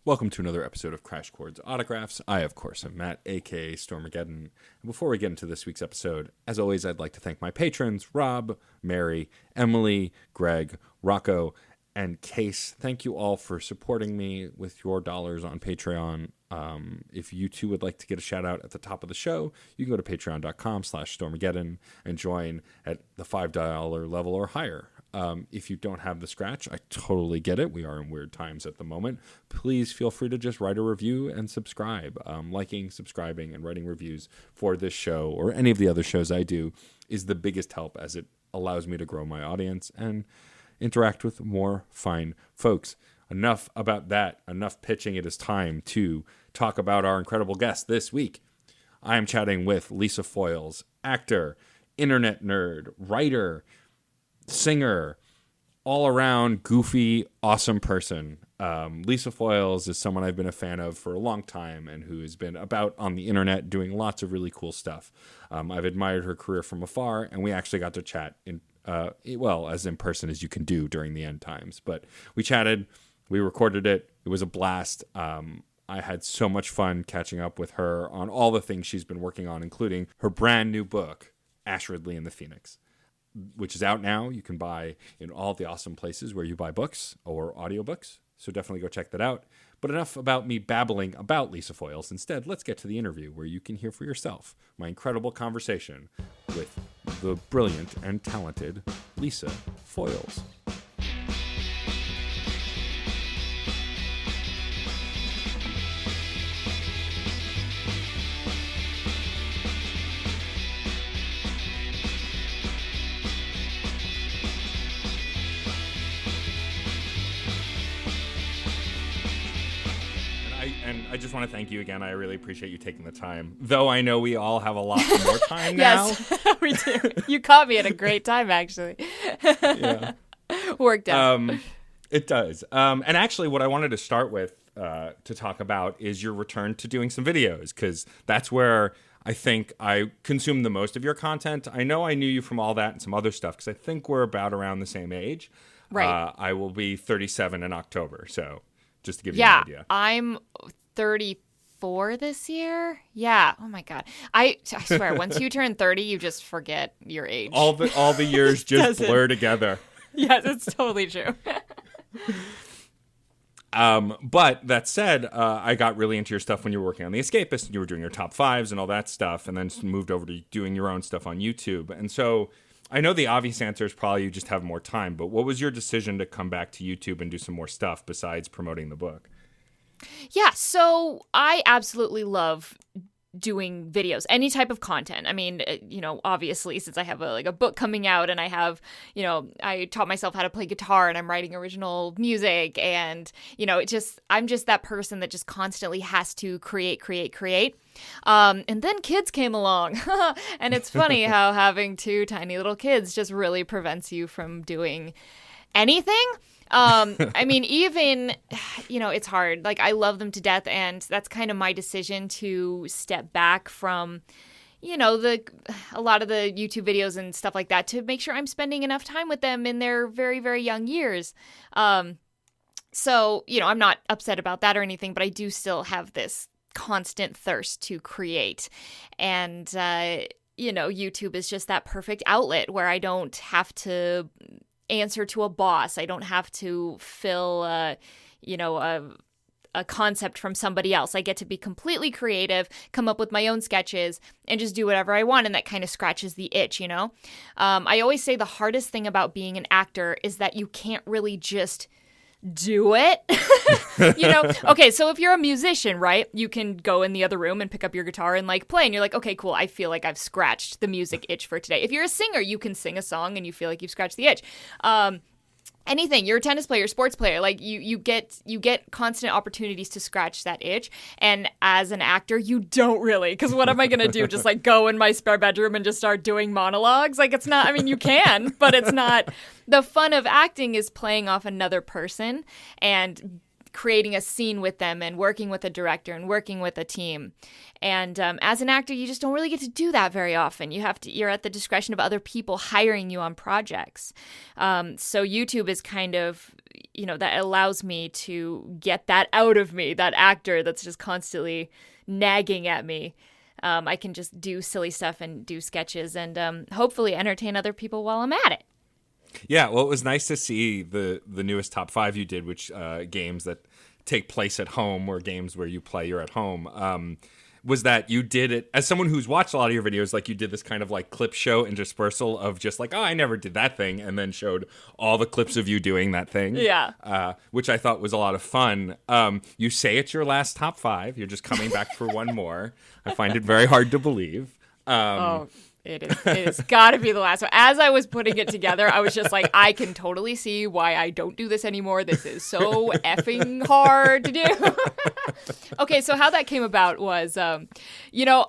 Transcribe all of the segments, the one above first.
Welcome to another episode of Crash Chords Autographs. I, of course, am Matt, aka Stormageddon. And before we get into this week's episode, as always, I'd like to thank my patrons, Rob, Mary, Emily, Greg, Rocco, and Case. Thank you all for supporting me with your dollars on Patreon. If you too would like to get a shout out at the top of the show, you can go to patreon.com/Stormageddon and join at the $5 level or higher. If you don't have the scratch, I totally get it. We are in weird times at the moment. Please feel free to just write a review and subscribe. Liking, subscribing, and writing reviews for this show or any of the other shows I do is the biggest help, as it allows me to grow my audience and interact with more fine folks. Enough about that. Enough pitching. It is time to talk about our incredible guest this week. I am chatting with Lisa Foiles, actor, internet nerd, writer, singer, all-around goofy, awesome person. Lisa Foiles is someone I've been a fan of for a long time and who has been about on the internet doing lots of really cool stuff. I've admired her career from afar, and we actually got to chat as in person as you can do during the end times. But we chatted, we recorded it. It was a blast. I had so much fun catching up with her on all the things she's been working on, including her brand new book, Ash Ridley and the Phoenix, which is out now. You can buy in all the awesome places where you buy books or audiobooks. So definitely go check that out. But enough about me babbling about Lisa Foiles. Instead, let's get to the interview where you can hear for yourself my incredible conversation with the brilliant and talented Lisa Foiles. And I just want to thank you again. I really appreciate you taking the time. Though I know we all have a lot more time now. Yes, we do. You caught me at a great time, actually. Yeah. Worked out. It does. And actually, what I wanted to start with to talk about is your return to doing some videos, because that's where I think I consume the most of your content. I know I knew you from all that and some other stuff, because I think we're about around the same age. Right. I will be 37 in October, so just to give you an idea. Yeah, I'm 34 this year. Yeah. Oh my God. I swear, once you turn 30, you just forget your age. All the years just blur together. Yes, it's totally true. But that said, I got really into your stuff when you were working on The Escapist, and you were doing your top fives and all that stuff, and then moved over to doing your own stuff on YouTube. And so I know the obvious answer is probably you just have more time, but what was your decision to come back to YouTube and do some more stuff besides promoting the book? Yeah, so I absolutely love doing videos, any type of content. I mean, obviously, since I have a book coming out, and I have, I taught myself how to play guitar, and I'm writing original music, and, I'm just that person that just constantly has to create. And then kids came along, and it's funny how having two tiny little kids just really prevents you from doing anything. I mean, even, it's hard. Like, I love them to death, and that's kind of my decision to step back from, a lot of the YouTube videos and stuff like that, to make sure I'm spending enough time with them in their very, very young years. So, I'm not upset about that or anything, but I do still have this constant thirst to create. And, YouTube is just that perfect outlet where I don't have to answer to a boss. I don't have to fill, a concept from somebody else. I get to be completely creative, come up with my own sketches, and just do whatever I want. And that kind of scratches the itch, I always say the hardest thing about being an actor is that you can't really just do it. Okay, so if you're a musician, right, you can go in the other room and pick up your guitar and play, and you're like, okay, cool, I feel like I've scratched the music itch for today. If you're a singer, you can sing a song and you feel like you've scratched the itch. Anything, you're a tennis player, sports player, you get constant opportunities to scratch that itch. And as an actor, you don't really, because what am I gonna do? Just go in my spare bedroom and just start doing monologues? It's not, I mean, you can, but it's not. The fun of acting is playing off another person and creating a scene with them and working with a director and working with a team. And as an actor, you just don't really get to do that very often. You're at the discretion of other people hiring you on projects. So YouTube is kind of, that allows me to get that out of me, that actor that's just constantly nagging at me. I can just do silly stuff and do sketches and hopefully entertain other people while I'm at it. Yeah, well, it was nice to see the newest top 5 you did, which games that take place at home or games where you're at home. Was that you did it as someone who's watched a lot of your videos, like you did this kind of like clip show interspersal of just like, oh, I never did that thing, and then showed all the clips of you doing that thing. Yeah. Which I thought was a lot of fun. You say it's your last top 5. You're just coming back for one more. I find it very hard to believe. It's got to be the last one. As I was putting it together, I was just like, I can totally see why I don't do this anymore. This is so effing hard to do. Okay, so how that came about was, I'm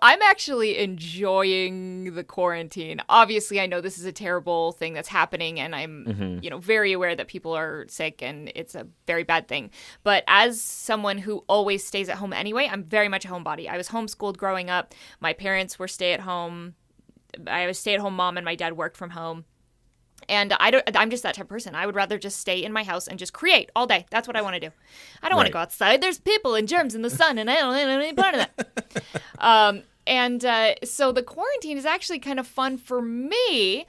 actually enjoying the quarantine. Obviously, I know this is a terrible thing that's happening, and I'm, very aware that people are sick, and it's a very bad thing. But as someone who always stays at home anyway, I'm very much a homebody. I was homeschooled growing up. My parents were stay-at-home. I was a stay-at-home mom and my dad worked from home. And I'm just that type of person. I would rather just stay in my house and just create all day. That's what I want to do. I don't want to go outside. There's people and germs in the sun and I don't want any part of that. So the quarantine is actually kind of fun for me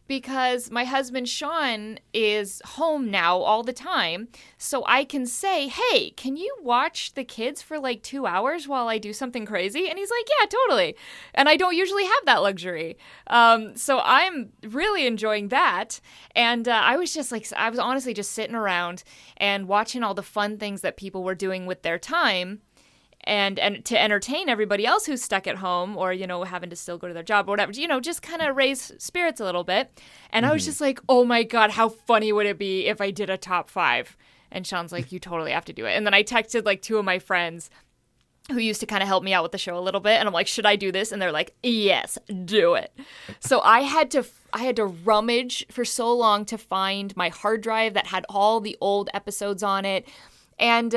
because my husband Sean is home now all the time. So I can say, hey, can you watch the kids for like 2 hours while I do something crazy? And he's like, yeah, totally. And I don't usually have that luxury. So I'm really enjoying that. And I was honestly just sitting around and watching all the fun things that people were doing with their time. And to entertain everybody else who's stuck at home or, having to still go to their job or whatever, just kind of raise spirits a little bit. And I was just like, oh my God, how funny would it be if I did a top 5? And Sean's like, you totally have to do it. And then I texted like 2 of my friends who used to kind of help me out with the show a little bit. And I'm like, should I do this? And they're like, yes, do it. So I had to rummage for so long to find my hard drive that had all the old episodes on it. And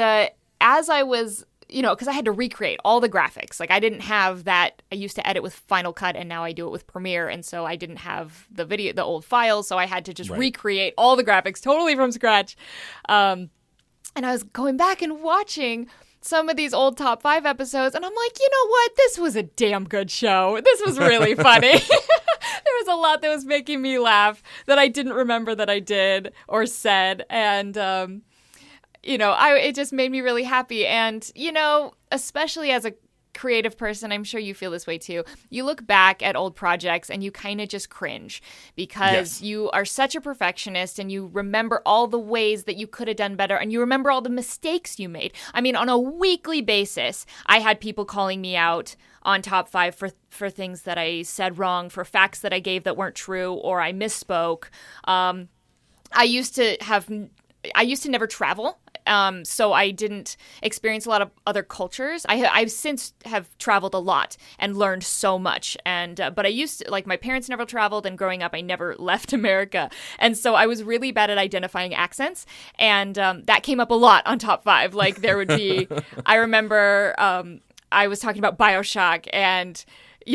as I was, because I had to recreate all the graphics. Like I didn't have that. I used to edit with Final Cut and now I do it with Premiere. And so I didn't have the old files. So I had to just recreate all the graphics totally from scratch. And I was going back and watching some of these old top 5 episodes. And I'm like, you know what? This was a damn good show. This was really funny. There was a lot that was making me laugh that I didn't remember that I did or said. And, it just made me really happy. And, especially as a creative person, I'm sure you feel this way too. You look back at old projects and you kind of just cringe because you are such a perfectionist and you remember all the ways that you could have done better and you remember all the mistakes you made. I mean, on a weekly basis, I had people calling me out on top 5 for things that I said wrong, for facts that I gave that weren't true, or I misspoke. I used to never travel. So I didn't experience a lot of other cultures. I've since have traveled a lot and learned so much. But I used to, my parents never traveled, and growing up, I never left America. And so I was really bad at identifying accents. And that came up a lot on top 5. Like there would be, I remember I was talking about BioShock and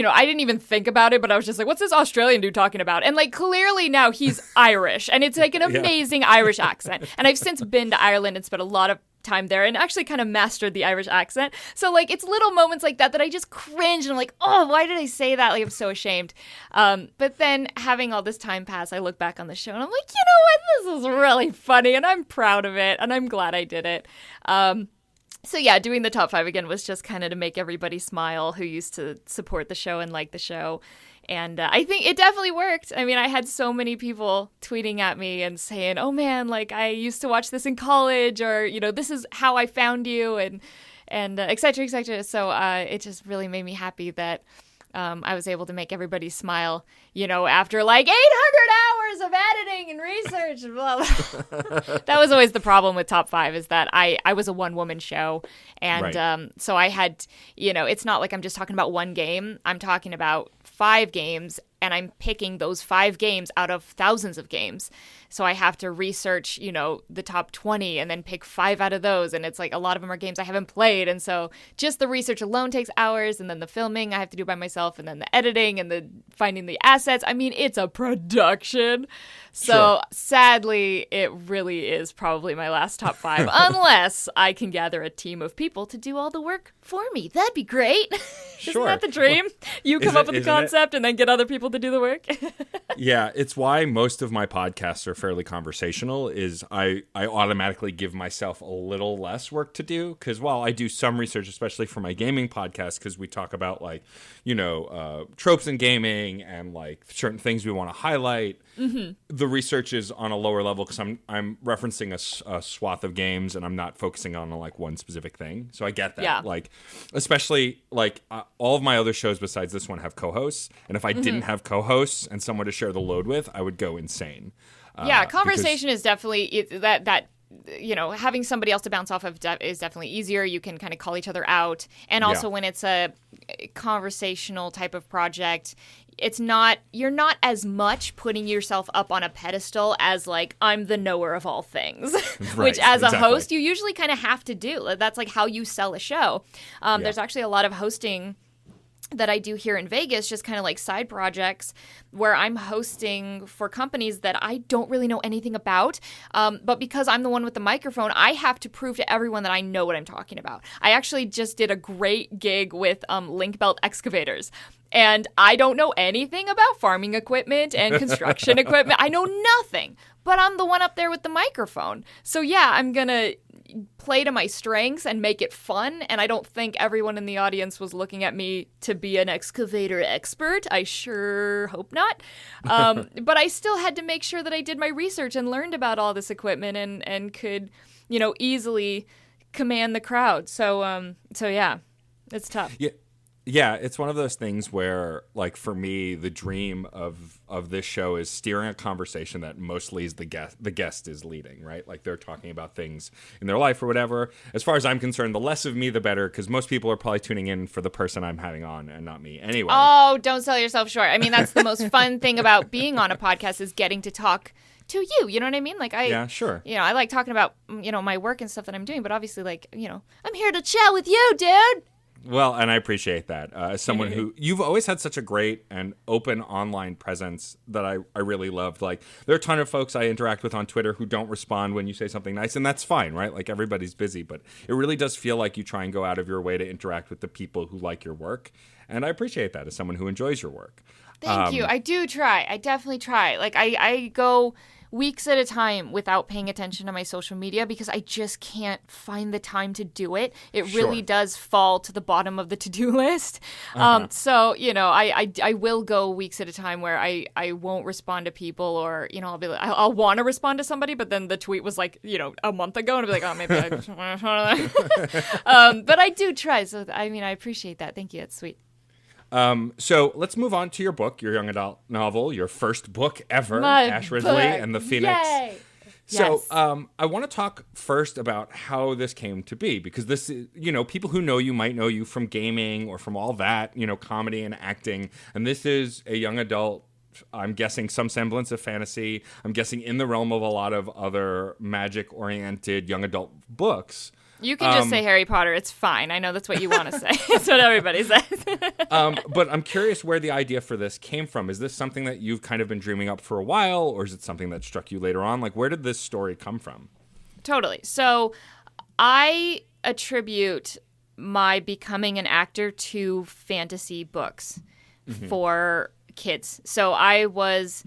I didn't even think about it, but I was just like, what's this Australian dude talking about? And clearly now he's Irish and it's an amazing Irish accent. And I've since been to Ireland and spent a lot of time there and actually kind of mastered the Irish accent. So it's little moments like that I just cringe and I'm like, oh, why did I say that? I'm so ashamed. But then having all this time pass, I look back on the show and I'm like, you know what? This is really funny and I'm proud of it and I'm glad I did it. So yeah, doing the top 5 again was just kind of to make everybody smile who used to support the show and like the show. And I think it definitely worked. I mean, I had so many people tweeting at me and saying, oh man, I used to watch this in college, or, this is how I found you, and et cetera, et cetera. So it just really made me happy that I was able to make everybody smile, after 800 hours of editing and research and blah, blah. That was always the problem with Top 5 is that I was a one-woman show. And so I had, it's not like I'm just talking about one game. I'm talking about 5 games and I'm picking those 5 games out of thousands of games. So I have to research, the top 20 and then pick 5 out of those. And it's like a lot of them are games I haven't played. And so just the research alone takes hours. And then the filming I have to do by myself. And then the editing and the finding the assets. I mean, it's a production. So sadly, it really is probably my last top 5, unless I can gather a team of people to do all the work for me. That'd be great. Isn't that the dream? You come up with the concept and then get other people to do the work. Yeah, it's why most of my podcasts are fairly conversational, is I automatically give myself a little less work to do, because while I do some research, especially for my gaming podcast, because we talk about tropes in gaming and like certain things we want to highlight, the research is on a lower level because I'm referencing a swath of games and I'm not focusing on like one specific thing. So I get that. Yeah. Like, especially like all of my other shows besides this one have co-hosts, and if I didn't have co-hosts and someone to share the load with, I would go insane. Conversation is definitely that having somebody else to bounce off of is definitely easier. You can kind of call each other out. And also when it's a conversational type of project, you're not as much putting yourself up on a pedestal as like, I'm the knower of all things, which as a host, you usually kind of have to do. That's like how you sell a show. There's actually a lot of hosting that I do here in Vegas, just kind of like side projects where I'm hosting for companies that I don't really know anything about. But because I'm the one with the microphone, I have to prove to everyone that I know what I'm talking about. I actually just did a great gig with Link Belt Excavators. And I don't know anything about farming equipment and construction equipment. I know nothing. But I'm the one up there with the microphone. So yeah, I'm going to play to my strengths and make it fun. And I don't think everyone in the audience was looking at me to be an excavator expert. I sure hope not. But I still had to make sure that I did my research and learned about all this equipment and could, easily command the crowd. So yeah, it's tough. Yeah, it's one of those things where, like, for me, the dream of this show is steering a conversation that mostly is the guest is leading, right? Like, they're talking about things in their life or whatever. As far as I'm concerned, the less of me, the better, because most people are probably tuning in for the person I'm having on and not me anyway. Oh, don't sell yourself short. I mean, that's the most fun thing about being on a podcast is getting to talk to you. You know what I mean? Like, yeah, sure. I like talking about, my work and stuff that I'm doing, but obviously, like, I'm here to chat with you, dude. Well, and I appreciate that. As someone who, you've always had such a great and open online presence that I really loved. Like, there are a ton of folks I interact with on Twitter who don't respond when you say something nice, and that's fine, right? Like, everybody's busy, but it really does feel like you try and go out of your way to interact with the people who like your work, and I appreciate that as someone who enjoys your work. Thank you. I do try. I definitely try. Like, I go weeks at a time without paying attention to my social media because I just can't find the time to do it. It really does fall to the bottom of the to-do list. So, I will go weeks at a time where I won't respond to people, or, I'll be like, I'll want to respond to somebody, but then the tweet was like, a month ago, and I'll be like, oh, maybe but I do try. So, I mean, I appreciate that. Thank you. That's sweet. So let's move on to your book, your young adult novel, your first book ever, My Ash Ridley book. and the Phoenix. Yay. So Yes. I want to talk first about how this came to be, because this is, people who know you might know you from gaming or from all that, comedy and acting. And this is a young adult, I'm guessing some semblance of fantasy. I'm guessing in the realm of a lot of other magic-oriented young adult books. You can just say Harry Potter. It's fine. I know that's what you want to say. That's what everybody says. But I'm curious where the idea for this came from. Is this something that you've kind of been dreaming up for a while, or is it something that struck you later on? Like, where did this story come from? Totally. So I attribute my becoming an actor to fantasy books for kids. So I was,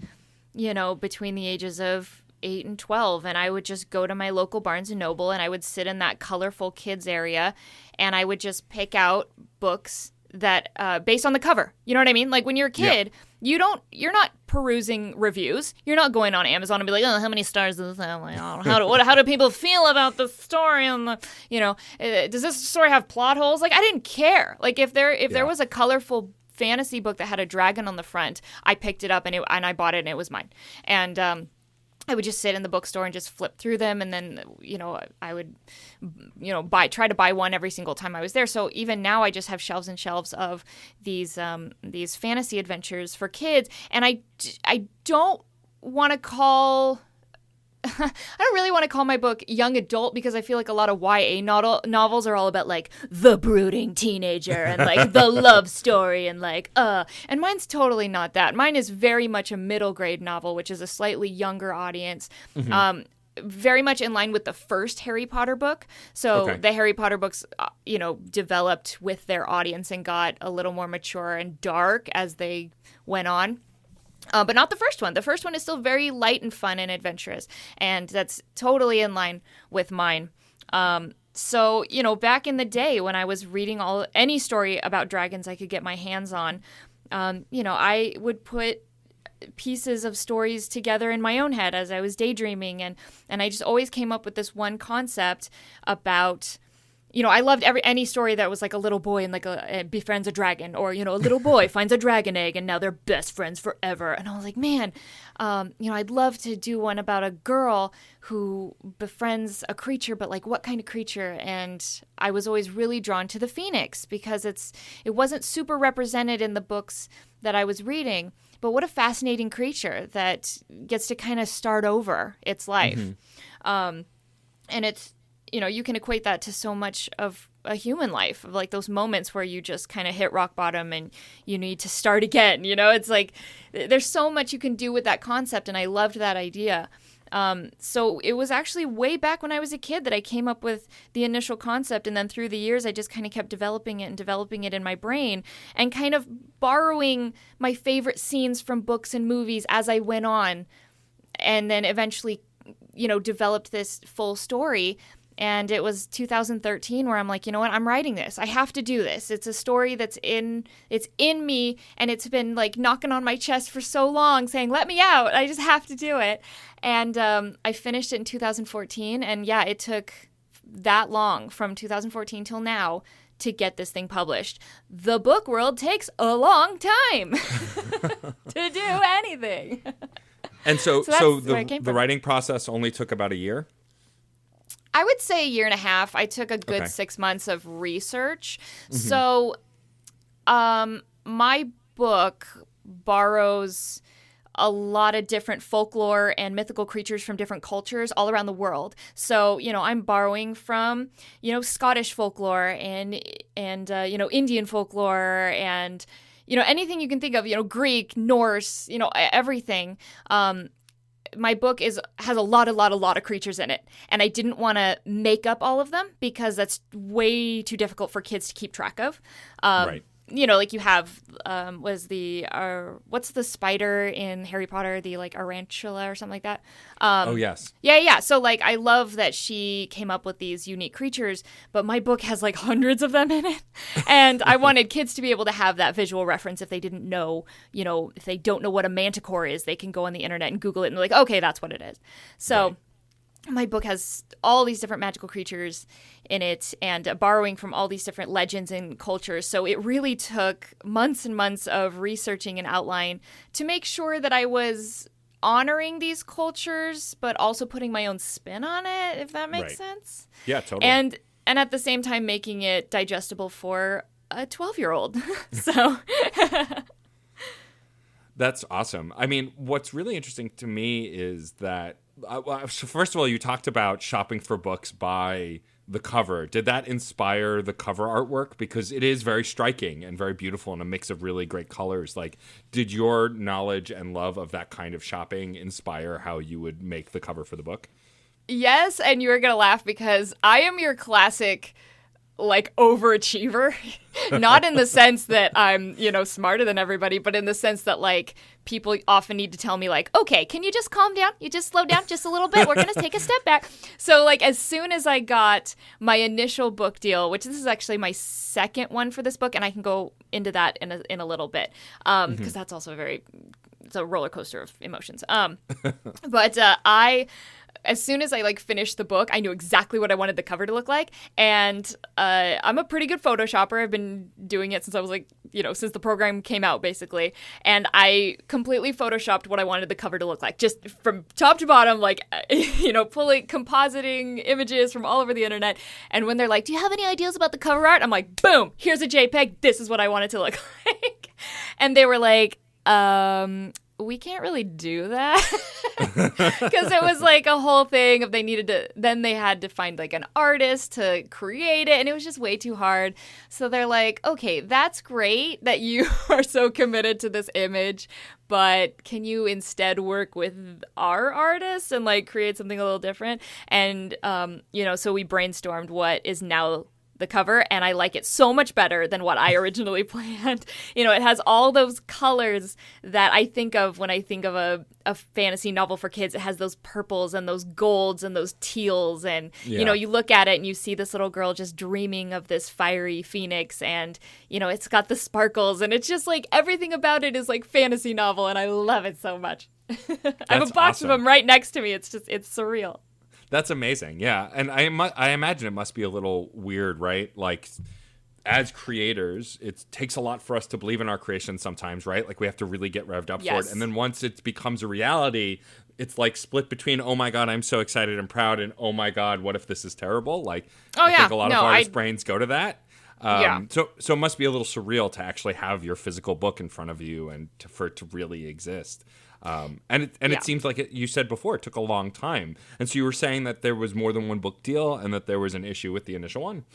between the ages of 8 and 12, and I would just go to my local Barnes and Noble, and I would sit in that colorful kids area, and I would just pick out books that based on the cover. You know what I mean? Like, when you're a kid, you're not perusing reviews. You're not going on Amazon and be like, oh, how many stars does this have? Like, oh, how do people feel about the story? And does this story have plot holes? Like, I didn't care. Like, if there was a colorful fantasy book that had a dragon on the front, I picked it up and I bought it and it was mine. And I would just sit in the bookstore and just flip through them, and then, I would, try to buy one every single time I was there. So even now, I just have shelves and shelves of these fantasy adventures for kids, and I don't want to call. I don't really want to call my book young adult, because I feel like a lot of YA novels are all about like the brooding teenager and like the love story and and mine's totally not that. Mine is very much a middle grade novel, which is a slightly younger audience. Very much in line with the first Harry Potter book. So the Harry Potter books, developed with their audience and got a little more mature and dark as they went on. But not the first one. The first one is still very light and fun and adventurous, and that's totally in line with mine. So, back in the day when I was reading any story about dragons I could get my hands on, I would put pieces of stories together in my own head as I was daydreaming, and I just always came up with this one concept about... I loved any story that was like a little boy and befriends a dragon, or, a little boy finds a dragon egg and now they're best friends forever. And I was like, man, I'd love to do one about a girl who befriends a creature, but like what kind of creature? And I was always really drawn to the phoenix because it wasn't super represented in the books that I was reading, but what a fascinating creature that gets to kind of start over its life. And it's, you can equate that to so much of a human life, of like those moments where you just kind of hit rock bottom and you need to start again. It's like there's so much you can do with that concept, and I loved that idea. So it was actually way back when I was a kid that I came up with the initial concept, and then through the years I just kind of kept developing it in my brain and kind of borrowing my favorite scenes from books and movies as I went on, and then eventually, developed this full story. And it was 2013 where I'm like, you know what, I'm writing this. I have to do this. It's a story it's in me, and it's been like knocking on my chest for so long saying, let me out. I just have to do it. And I finished it in 2014. And yeah, it took that long from 2014 till now to get this thing published. The book world takes a long time to do anything. And so the writing process only took about a year? I would say a year and a half. I took a good 6 months of research. So my book borrows a lot of different folklore and mythical creatures from different cultures all around the world. So, I'm borrowing from, Scottish folklore and Indian folklore and, anything you can think of, Greek, Norse, everything. My book has a lot of creatures in it, and I didn't want to make up all of them because that's way too difficult for kids to keep track of. Right. Like you have, what's the spider in Harry Potter, the like Tarantula or something like that? Oh, yes. Yeah. So like, I love that she came up with these unique creatures, but my book has like hundreds of them in it. And I wanted kids to be able to have that visual reference if they didn't know, if they don't know what a manticore is, they can go on the internet and Google it and they're like, okay, that's what it is. So. Right. My book has all these different magical creatures in it and borrowing from all these different legends and cultures. So it really took months and months of researching an outline to make sure that I was honoring these cultures, but also putting my own spin on it, if that makes sense. Yeah, totally. And at the same time, making it digestible for a 12-year-old. So... That's awesome. I mean, what's really interesting to me is that, so first of all, you talked about shopping for books by the cover. Did that inspire the cover artwork? Because it is very striking and very beautiful and a mix of really great colors. Like, did your knowledge and love of that kind of shopping inspire how you would make the cover for the book? Yes, and you were going to laugh because I am your classic... like overachiever, not in the sense that I'm, smarter than everybody, but in the sense that like people often need to tell me like, okay, can you just calm down? You just slow down just a little bit. We're going to take a step back. So like as soon as I got my initial book deal, which this is actually my second one for this book, and I can go into that in a little bit because that's also it's a roller coaster of emotions. But I as soon as I like finished the book, I knew exactly what I wanted the cover to look like. And I'm a pretty good Photoshopper. I've been doing it since I was like, since the program came out, basically. And I completely Photoshopped what I wanted the cover to look like, just from top to bottom, like, compositing images from all over the internet. And when they're like, do you have any ideas about the cover art? I'm like, boom, here's a JPEG. This is what I want it to look like. And they were like, we can't really do that. Because it was like a whole thing of then they had to find like an artist to create it, and it was just way too hard. So they're like, okay, that's great that you are so committed to this image, but can you instead work with our artists and like create something a little different? And, so we brainstormed what is now the cover, and I like it so much better than what I originally planned. It has all those colors that I think of when I think of a fantasy novel for kids. It has those purples and those golds and those teals, and you look at it and you see this little girl just dreaming of this fiery phoenix, and it's got the sparkles, and it's just like everything about it is like fantasy novel, and I love it so much. I have a box of them right next to me. It's surreal. That's amazing. Yeah. And I imagine it must be a little weird, right? Like, as creators, it takes a lot for us to believe in our creation sometimes, right? Like, we have to really get revved up for it. And then once it becomes a reality, it's like split between, oh my God, I'm so excited and proud, and oh my God, what if this is terrible? Like, I think a lot of artists' brains go to that. So it must be a little surreal to actually have your physical book in front of you and for it to really exist. It seems like you said before, it took a long time. And so you were saying that there was more than one book deal and that there was an issue with the initial one.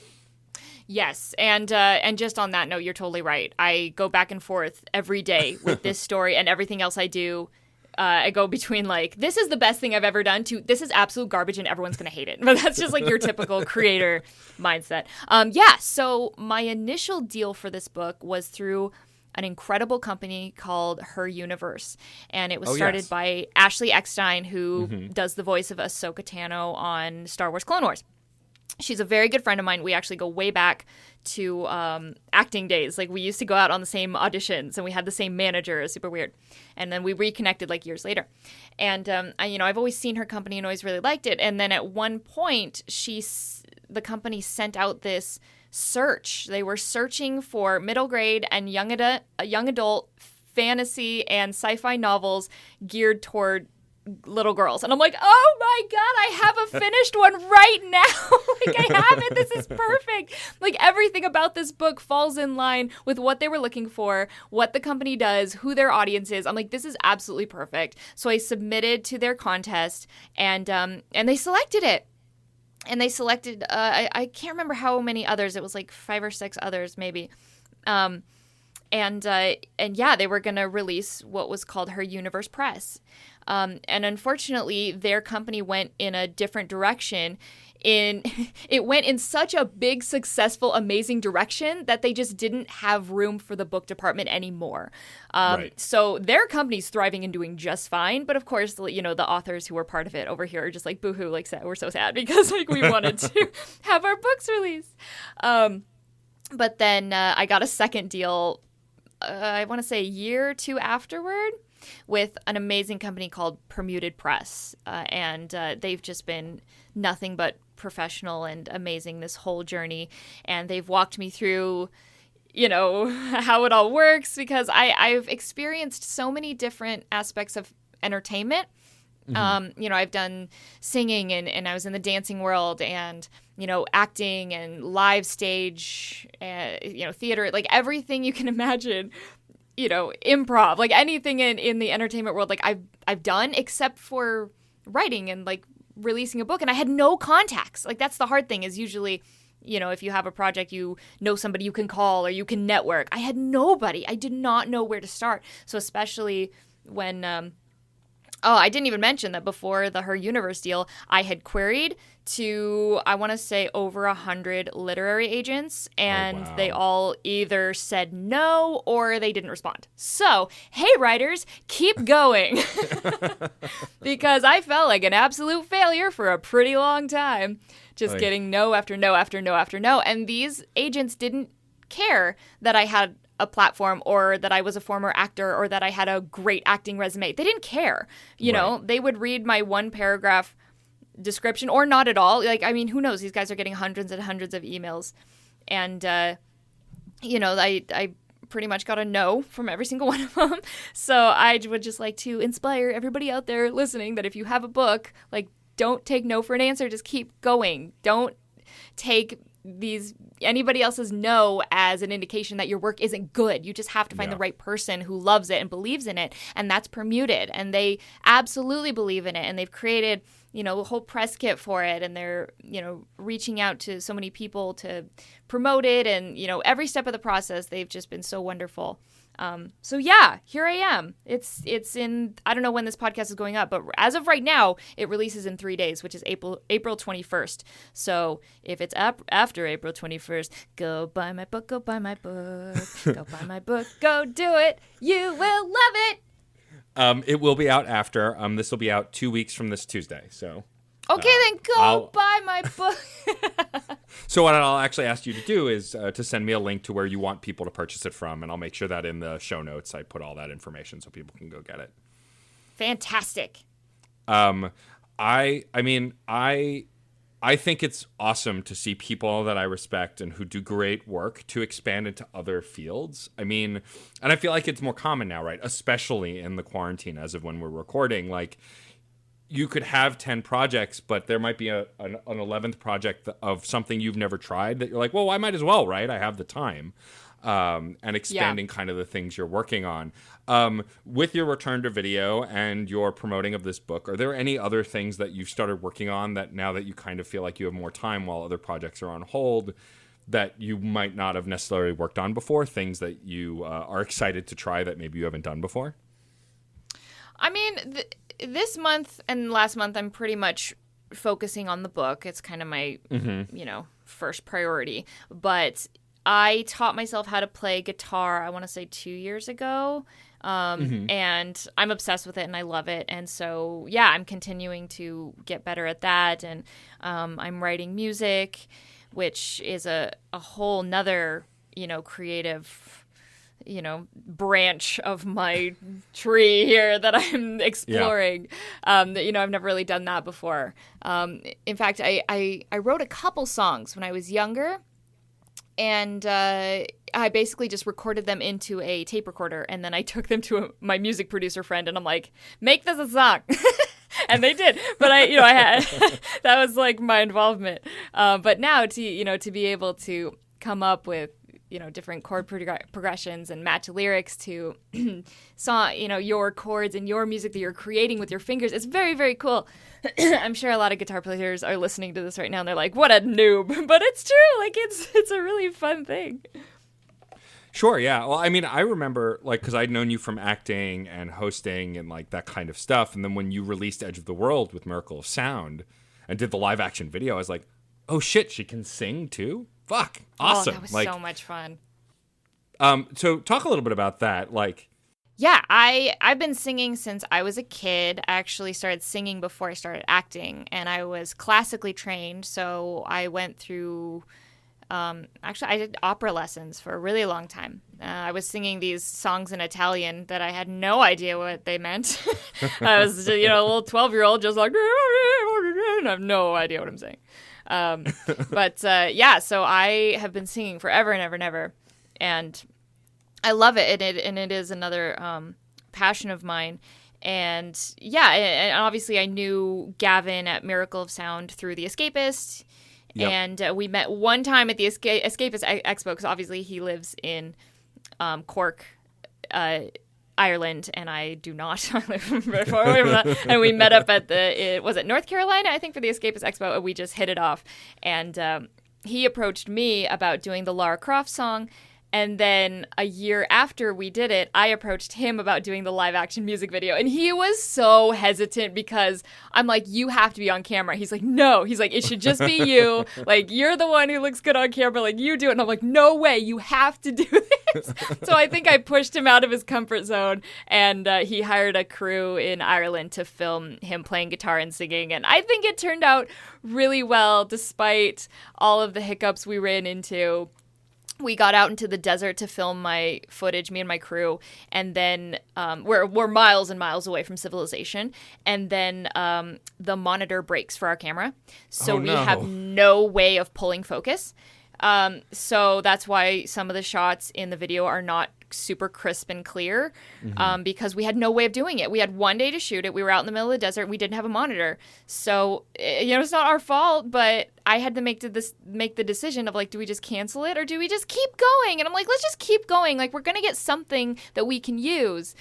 Yes. And just on that note, you're totally right. I go back and forth every day with this story and everything else I do. I go between like, this is the best thing I've ever done to this is absolute garbage and everyone's going to hate it. But that's just like your typical creator mindset. So my initial deal for this book was through an incredible company called Her Universe. And it was started by Ashley Eckstein, who does the voice of Ahsoka Tano on Star Wars Clone Wars. She's a very good friend of mine. We actually go way back to acting days. Like, we used to go out on the same auditions, and we had the same manager. It was super weird. And then we reconnected like years later. And I've always seen her company and always really liked it. And then at one point, the company sent out this search. They were searching for middle grade and young adult fantasy and sci-fi novels geared toward little girls. And I'm like, oh my God, I have a finished one right now. Like, I have it. This is perfect. Like, everything about this book falls in line with what they were looking for, what the company does, who their audience is. I'm like, this is absolutely perfect. So I submitted to their contest, and they selected it. And they selected, I can't remember how many others. It was like 5 or 6 others, maybe. They were going to release what was called Her Universe Press. And unfortunately, their company went in a different direction. It went in such a big, successful, amazing direction that they just didn't have room for the book department anymore. So their company's thriving and doing just fine. But of course, the authors who were part of it over here are just like, boohoo, like, we're so sad because like we wanted to have our books released. But then I got a second deal, I want to say a year or two afterward, with an amazing company called Permuted Press. And they've just been nothing but professional and amazing this whole journey. And they've walked me through, how it all works, because I've experienced so many different aspects of entertainment. I've done singing and I was in the dancing world and, acting and live stage, theater, like everything you can imagine. Improv, like anything in the entertainment world, like I've done, except for writing and like releasing a book. And I had no contacts. Like, that's the hard thing, is usually, if you have a project, you know somebody you can call or you can network. I had nobody. I did not know where to start. So especially when, I didn't even mention that before the Her Universe deal, I had queried to, I want to say, over 100 literary agents, and they all either said no or they didn't respond. So, hey, writers, keep going. Because I felt like an absolute failure for a pretty long time, just getting no after no after no after no. And these agents didn't care that I had a platform or that I was a former actor or that I had a great acting resume. They didn't care. They would read my one paragraph description, or not at all. Like, I mean, who knows? These guys are getting hundreds and hundreds of emails. And, I pretty much got a no from every single one of them. So I would just like to inspire everybody out there listening that if you have a book, like, don't take no for an answer. Just keep going. Don't take anybody else's no as an indication that your work isn't good. You just have to find the right person who loves it and believes in it. And that's Permuted. And they absolutely believe in it. And they've created, a whole press kit for it. And they're, reaching out to so many people to promote it. And, every step of the process, they've just been so wonderful. So yeah, here I am. It's in, I don't know when this podcast is going up, but as of right now, it releases in 3 days, which is April 21st. So if it's after April 21st, go buy my book, go buy my book, go buy my book, go do it. You will love it. It will be out after. This will be out 2 weeks from this Tuesday. So. Okay, then go buy my book. So what I'll actually ask you to do is to send me a link to where you want people to purchase it from, and I'll make sure that in the show notes I put all that information so people can go get it. Fantastic. I think it's awesome to see people that I respect and who do great work to expand into other fields. I mean, and I feel like it's more common now, right? Especially in the quarantine as of when we're recording, like, you could have 10 projects, but there might be an 11th project of something you've never tried that you're like, well, I might as well, right? I have the time. And expanding kind of the things you're working on. With your return to video and your promoting of this book, are there any other things that you've started working on that now that you kind of feel like you have more time while other projects are on hold that you might not have necessarily worked on before? Things that you are excited to try that maybe you haven't done before? I mean, this month and last month, I'm pretty much focusing on the book. It's kind of my, first priority. But I taught myself how to play guitar, I want to say 2 years ago. And I'm obsessed with it and I love it. And so, yeah, I'm continuing to get better at that. And I'm writing music, which is a whole nother, creative branch of my tree here that I'm exploring. I've never really done that before. In fact, I wrote a couple songs when I was younger, and I basically just recorded them into a tape recorder, and then I took them to my music producer friend, and I'm like, make this a song. And they did, but I had that was like my involvement. But now to be able to come up with different chord progressions and match lyrics to your chords and your music that you're creating with your fingers. It's very, very cool. I'm sure a lot of guitar players are listening to this right now and they're like, what a noob. But it's true. Like, it's a really fun thing. Sure, yeah. Well, I mean, I remember, like, because I'd known you from acting and hosting and, like, that kind of stuff. And then when you released Edge of the World with Miracle of Sound and did the live action video, I was like, oh, shit, she can sing, too? Fuck, awesome. Oh, that was so much fun. So talk a little bit about that. Like, yeah, I've been singing since I was a kid. I actually started singing before I started acting, and I was classically trained. So I went through, I did opera lessons for a really long time. I was singing these songs in Italian that I had no idea what they meant. I was, a little 12-year-old just like, I have no idea what I'm saying. So I have been singing forever and ever and ever, and I love it. And it is another passion of mine. And yeah, and obviously I knew Gavin at Miracle of Sound through The Escapist. Yep. And we met one time at the Escapist Expo, because obviously he lives in Cork, Ireland, and I do not. I live very far away from that. And we met up at was it North Carolina, I think, for the Escapist Expo, and we just hit it off. And he approached me about doing the Lara Croft song. And then a year after we did it, I approached him about doing the live action music video. And he was so hesitant because I'm like, you have to be on camera. He's like, no. He's like, it should just be you. Like, you're the one who looks good on camera. Like, you do it. And I'm like, no way. You have to do this. So I think I pushed him out of his comfort zone. And he hired a crew in Ireland to film him playing guitar and singing. And I think it turned out really well, despite all of the hiccups we ran into. we got out into the desert to film my footage, me and my crew, and then we're miles and miles away from civilization, and then the monitor breaks for our camera, so we have no way of pulling focus. So that's why some of the shots in the video are not super crisp and clear, because we had no way of doing it. We had one day to shoot it. We were out in the middle of the desert. We didn't have a monitor. So, it's not our fault, but I had to make the decision of like, do we just cancel it or do we just keep going? And I'm like, let's just keep going. Like, we're going to get something that we can use.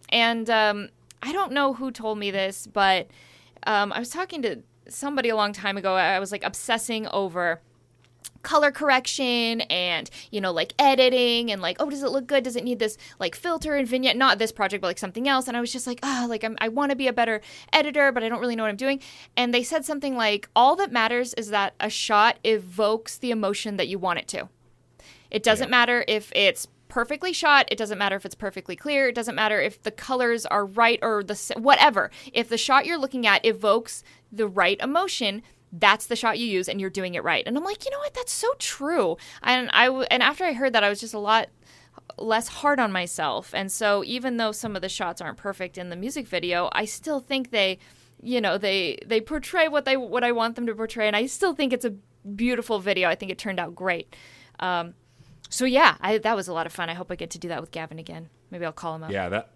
And I don't know who told me this, but I was talking to somebody a long time ago. I was like obsessing over color correction and, like editing and like, oh, does it look good? Does it need this like filter and vignette? Not this project, but like something else. And I was just like, I want to be a better editor, but I don't really know what I'm doing. And they said something like, all that matters is that a shot evokes the emotion that you want it to. It doesn't matter if it's perfectly shot. It doesn't matter if it's perfectly clear. It doesn't matter if the colors are right or whatever. If the shot you're looking at evokes the right emotion, that's the shot you use and you're doing it right. And I'm like, you know what? That's so true. And after I heard that, I was just a lot less hard on myself. And so even though some of the shots aren't perfect in the music video, I still think they portray what I want them to portray. And I still think it's a beautiful video. I think it turned out great. So yeah, that was a lot of fun. I hope I get to do that with Gavin again. Maybe I'll call him up.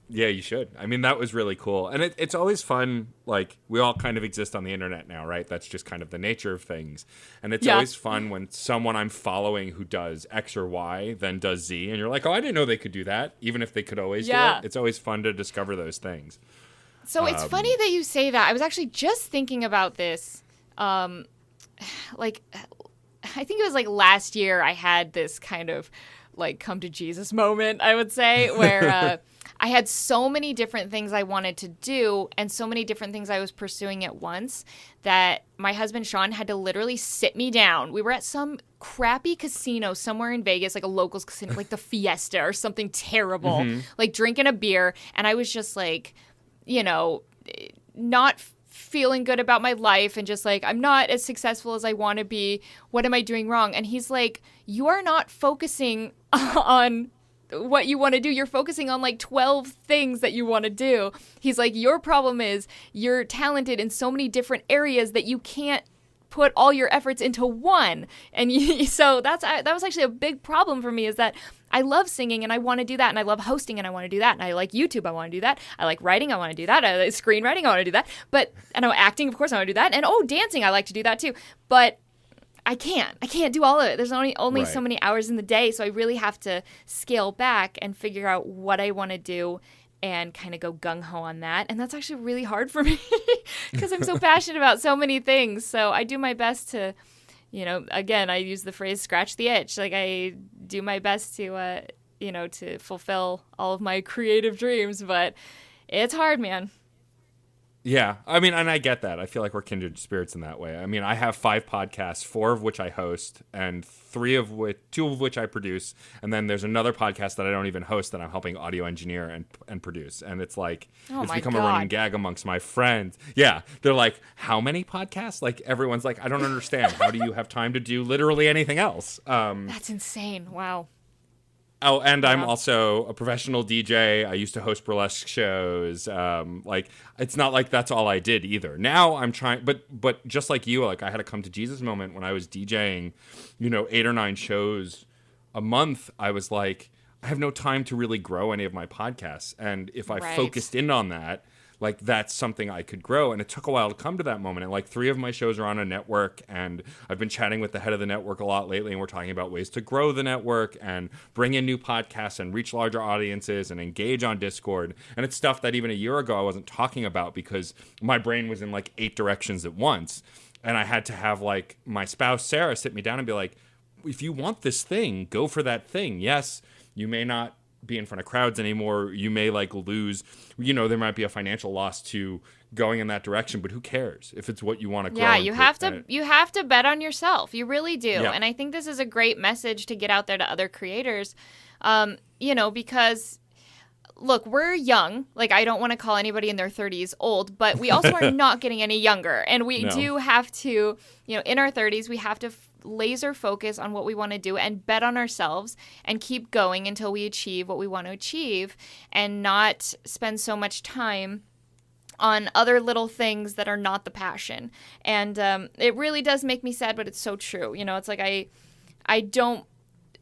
Yeah, you should. I mean, that was really cool. And it's always fun. Like, we all kind of exist on the internet now, right? That's just kind of the nature of things. And it's always fun when someone I'm following who does X or Y then does Z. And you're like, oh, I didn't know they could do that, even if they could always do it. It's always fun to discover those things. So it's funny that you say that. I was actually just thinking about this. Like, I think it was like last year I had this kind of like come to Jesus moment, I would say, where I had so many different things I wanted to do and so many different things I was pursuing at once that my husband, Sean, had to literally sit me down. We were at some crappy casino somewhere in Vegas, like a locals casino, like the Fiesta or something terrible, like drinking a beer. And I was just like, not feeling good about my life and just like, I'm not as successful as I want to be. What am I doing wrong? And he's like, you are not focusing on what you want to do. You're focusing on like 12 things that you want to do. He's like, your problem is you're talented in so many different areas that you can't put all your efforts into one. And so that was actually a big problem for me, is that I love singing and I want to do that. And I love hosting and I want to do that. And I like YouTube. I want to do that. I like writing. I want to do that. I like screenwriting. I want to do that. And acting, of course, I want to do that. And dancing. I like to do that too. But I can't do all of it. There's only so many hours in the day. So I really have to scale back and figure out what I want to do and kind of go gung-ho on that. And that's actually really hard for me because I'm so passionate about so many things. So I do my best to, again, I use the phrase scratch the itch. Like, I do my best to, to fulfill all of my creative dreams. But it's hard, man. Yeah, I mean, and I get that. I feel like we're kindred spirits in that way. I mean, I have 5 podcasts, 4 of which I host, and 2 of which I produce, and then there's another podcast that I don't even host that I'm helping audio engineer and produce. And it's like, it's become a running gag amongst my friends. Yeah, they're like, how many podcasts? Like, everyone's like, I don't understand. How do you have time to do literally anything else? That's insane. Wow. Oh, and I'm also a professional DJ. I used to host burlesque shows. Like, it's not like that's all I did either. Now I'm trying, but just like you, like, I had a come to Jesus moment when I was DJing, 8 or 9 shows a month. I was like, I have no time to really grow any of my podcasts. And if I focused in on that, like, that's something I could grow. And it took a while to come to that moment. And like 3 of my shows are on a network, and I've been chatting with the head of the network a lot lately, and we're talking about ways to grow the network and bring in new podcasts and reach larger audiences and engage on Discord. And it's stuff that even a year ago I wasn't talking about because my brain was in like 8 directions at once. And I had to have like my spouse, Sarah, sit me down and be like, if you want this thing, go for that thing. Yes, you may not be in front of crowds anymore. You may like lose, there might be a financial loss to going in that direction, but who cares if it's what you want to grow? Yeah, you have to bet on yourself. You really do. Yeah. And I think this is a great message to get out there to other creators. Because look, we're young. Like, I don't want to call anybody in their 30s old, but we also are not getting any younger. And we do have to, in our 30s, we have to laser focus on what we want to do and bet on ourselves and keep going until we achieve what we want to achieve, and not spend so much time on other little things that are not the passion. And it really does make me sad, but it's so true. You know, it's like I don't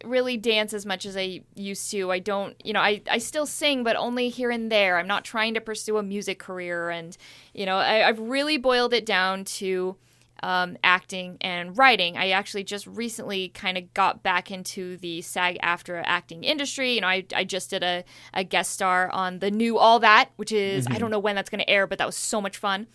really dance as much as I used to. I don't, you know, I still sing, but only here and there. I'm not trying to pursue a music career. And, you know, I've really boiled it down to acting and writing. I actually just recently kind of got back into the SAG-AFTRA acting industry. You know, I just did a guest star on the new All That, which is, I don't know when that's going to air, but that was so much fun.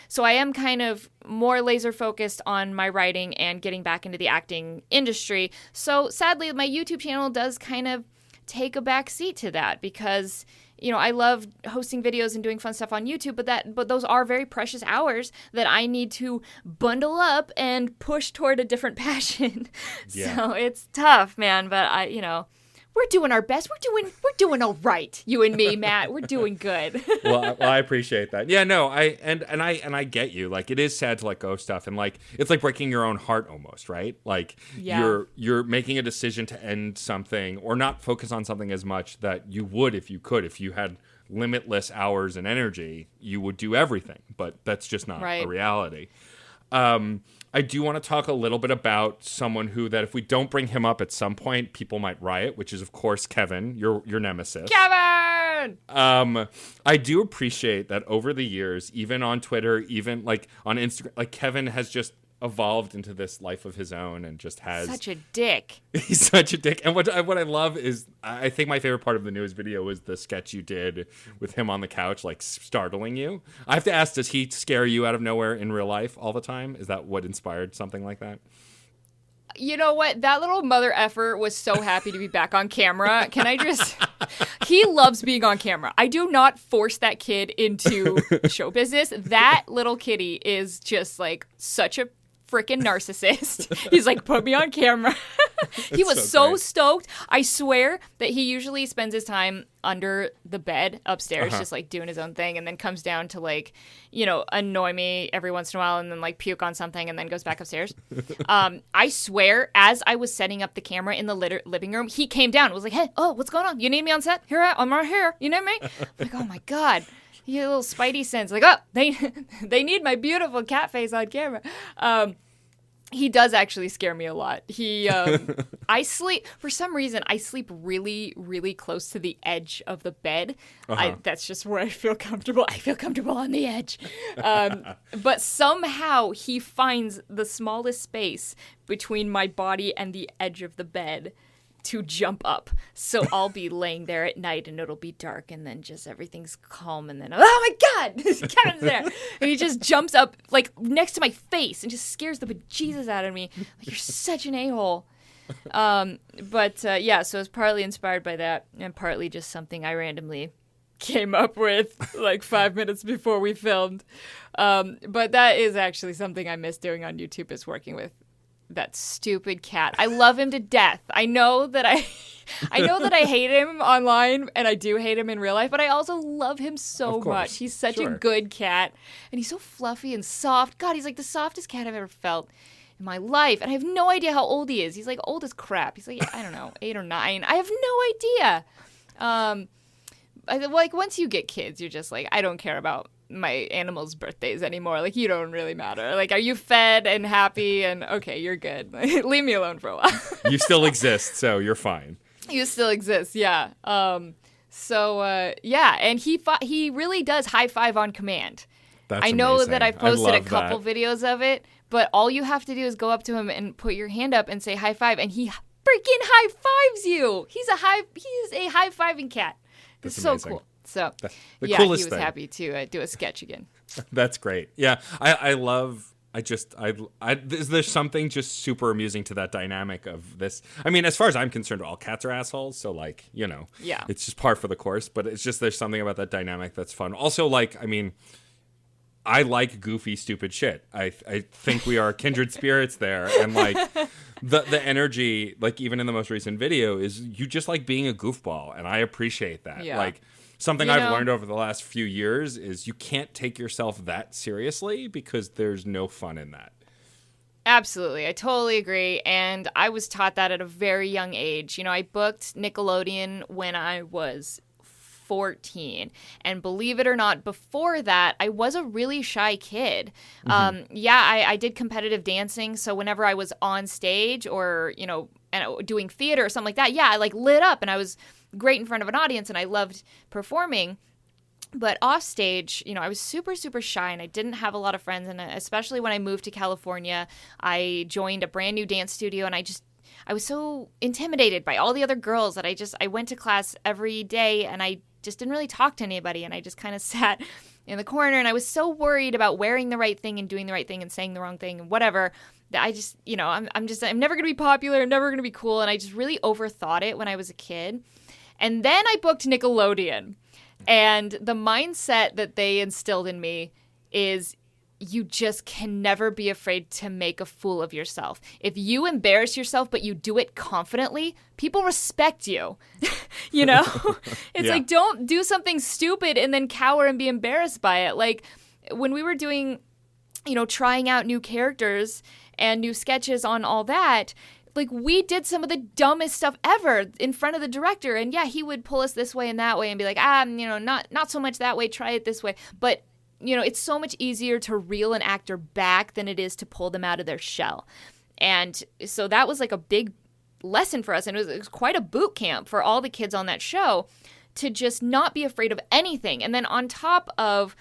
So I am kind of more laser focused on my writing and getting back into the acting industry. So sadly, my YouTube channel does kind of take a back seat to that, because, you know, I love hosting videos and doing fun stuff on YouTube, but those are very precious hours that I need to bundle up and push toward a different passion. Yeah. So it's tough, man. But you know, we're doing our best. We're doing all right. You and me, Matt. We're doing good. Well, I appreciate that. Yeah, no, I get you. Like, it is sad to let go of stuff, and like it's like breaking your own heart almost, right? Like you're making a decision to end something or not focus on something as much that you would if you could. If you had limitless hours and energy, you would do everything. But that's just not a reality. I do want to talk a little bit about someone who, that if we don't bring him up at some point, people might riot, which is, of course, Kevin, your nemesis. Kevin! I do appreciate that over the years, even on Twitter, even like on Instagram, like Kevin has just evolved into this life of his own and just has such a dick. He's such a dick. And what I love is, I think my favorite part of the newest video was the sketch you did with him on the couch, like startling you. I have to ask, does he scare you out of nowhere in real life all the time? Is that what inspired something like that? You know what? That little mother effer was so happy to be back on camera. Can I just... He loves being on camera. I do not force that kid into show business. That little kitty is just like such a freaking narcissist. He's like, put me on camera. He was so stoked. I swear that he usually spends his time under the bed upstairs, just like doing his own thing, and then comes down to like, you know, annoy me every once in a while, and then like puke on something, and then goes back upstairs. I swear, as I was setting up the camera in the living room, he came down and was like, hey, oh, what's going on? You need me on set? Here, I'm right here. You know me? I'm like, oh my God. You little spidey sense, like, oh, they need my beautiful cat face on camera. He does actually scare me a lot. I sleep, for some reason, I sleep really, really close to the edge of the bed. That's just where I feel comfortable. I feel comfortable on the edge. But somehow he finds the smallest space between my body and the edge of the bed to jump up. So I'll be laying there at night and it'll be dark, and then just everything's calm, and then, oh my God, Kevin's there. And he just jumps up like next to my face and just scares the bejesus out of me. Like, you're such an a-hole. Yeah, so it's partly inspired by that, and partly just something I randomly came up with like 5 minutes before we filmed. But that is actually something I miss doing on YouTube, is working with that stupid cat. I love him to death. I know that I hate him online, and I do hate him in real life, but I also love him so much. He's such a good cat, and he's so fluffy and soft. God, he's like the softest cat I've ever felt in my life, and I have no idea how old he is. He's like old as crap. He's like, I don't know, 8 or 9. I have no idea. Like, once you get kids, you're just like, I don't care about my animals' birthdays anymore. Like, you don't really matter. Like, are you fed and happy? And okay, you're good. Leave me alone for a while. You still exist, so you're fine. You still exist, yeah. Yeah, and he really does high five on command. That's I know amazing. That I've posted a couple videos of it, but all you have to do is go up to him and put your hand up and say high five, and he freaking high fives you. He is a high fiving cat. It's so cool. So, yeah, he was happy to do a sketch again. That's great. Yeah, there's something just super amusing to that dynamic of this. I mean, as far as I'm concerned, all cats are assholes. So, like, you know, yeah, it's just par for the course. But it's just, there's something about that dynamic that's fun. Also, like, I mean, I like goofy, stupid shit. I think we are kindred spirits there. And, like, the energy, like, even in the most recent video, is you just like being a goofball. And I appreciate that. Yeah. Like, something I've learned over the last few years is you can't take yourself that seriously, because there's no fun in that. Absolutely. I totally agree. And I was taught that at a very young age. You know, I booked Nickelodeon when I was 14. And believe it or not, before that, I was a really shy kid. I did competitive dancing. So whenever I was on stage or, you know, doing theater or something like that, I like lit up and I was great in front of an audience and I loved performing. But off stage, you know, I was super, super shy and I didn't have a lot of friends. And especially when I moved to California, I joined a brand new dance studio and I was so intimidated by all the other girls that I went to class every day and I just didn't really talk to anybody. And I just kind of sat in the corner and I was so worried about wearing the right thing and doing the right thing and saying the wrong thing and whatever that I just, you know, I'm never going to be popular. I'm never going to be cool. And I just really overthought it when I was a kid. And then I booked Nickelodeon. And the mindset that they instilled in me is you just can never be afraid to make a fool of yourself. If you embarrass yourself, but you do it confidently, people respect you. You know? It's like, don't do something stupid and then cower and be embarrassed by it. Like when we were doing, you know, trying out new characters and new sketches on all that, like we did some of the dumbest stuff ever in front of the director. And yeah, he would pull us this way and that way and be like, you know, not so much that way. Try it this way. But, you know, it's so much easier to reel an actor back than it is to pull them out of their shell. And so that was like a big lesson for us. And it was quite a boot camp for all the kids on that show to just not be afraid of anything. And then on top of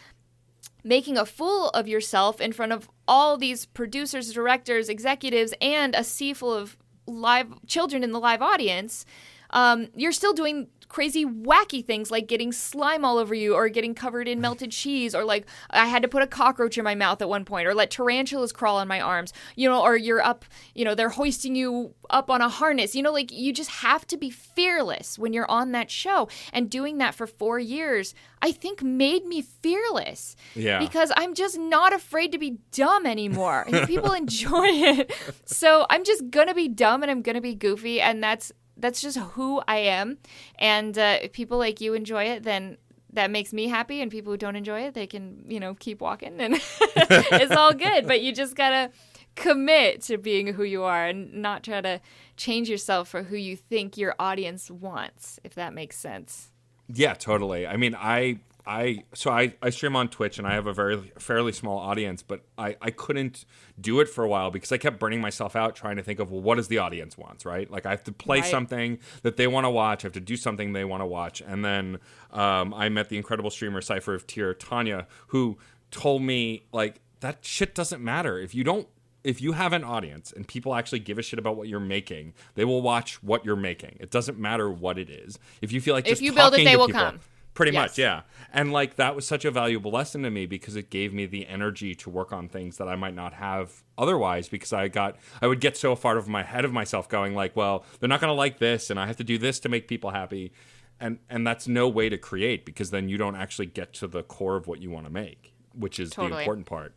making a fool of yourself in front of all these producers, directors, executives, and a sea full of live children in the live audience, you're still doing crazy wacky things like getting slime all over you or getting covered in melted cheese, or like I had to put a cockroach in my mouth at one point, or let tarantulas crawl on my arms, you know, or you're up, you know, they're hoisting you up on a harness, you know, like you just have to be fearless when you're on that show. And doing that for 4 years, I think made me fearless. Yeah. Because I'm just not afraid to be dumb anymore. And people enjoy it. So I'm just going to be dumb and I'm going to be goofy. And that's just who I am. And if people like you enjoy it, then that makes me happy. And people who don't enjoy it, they can, you know, keep walking and it's all good. But you just got to commit to being who you are and not try to change yourself for who you think your audience wants, if that makes sense. Yeah, totally. I mean, I stream on Twitch and I have a fairly small audience, but I couldn't do it for a while because I kept burning myself out trying to think of, well, what does the audience want, right? Like I have to play something that they want to watch. I have to do something they want to watch. And then I met the incredible streamer Cypher of Tier, Tanya, who told me, like, that shit doesn't matter. If you have an audience and people actually give a shit about what you're making, they will watch what you're making. It doesn't matter what it is. If you feel like just if you build it, they will people, come. Pretty much, yeah. And like that was such a valuable lesson to me because it gave me the energy to work on things that I might not have otherwise, because I would get so far of my head of myself going like, well, they're not going to like this and I have to do this to make people happy. And that's no way to create, because then you don't actually get to the core of what you want to make, which is the important part.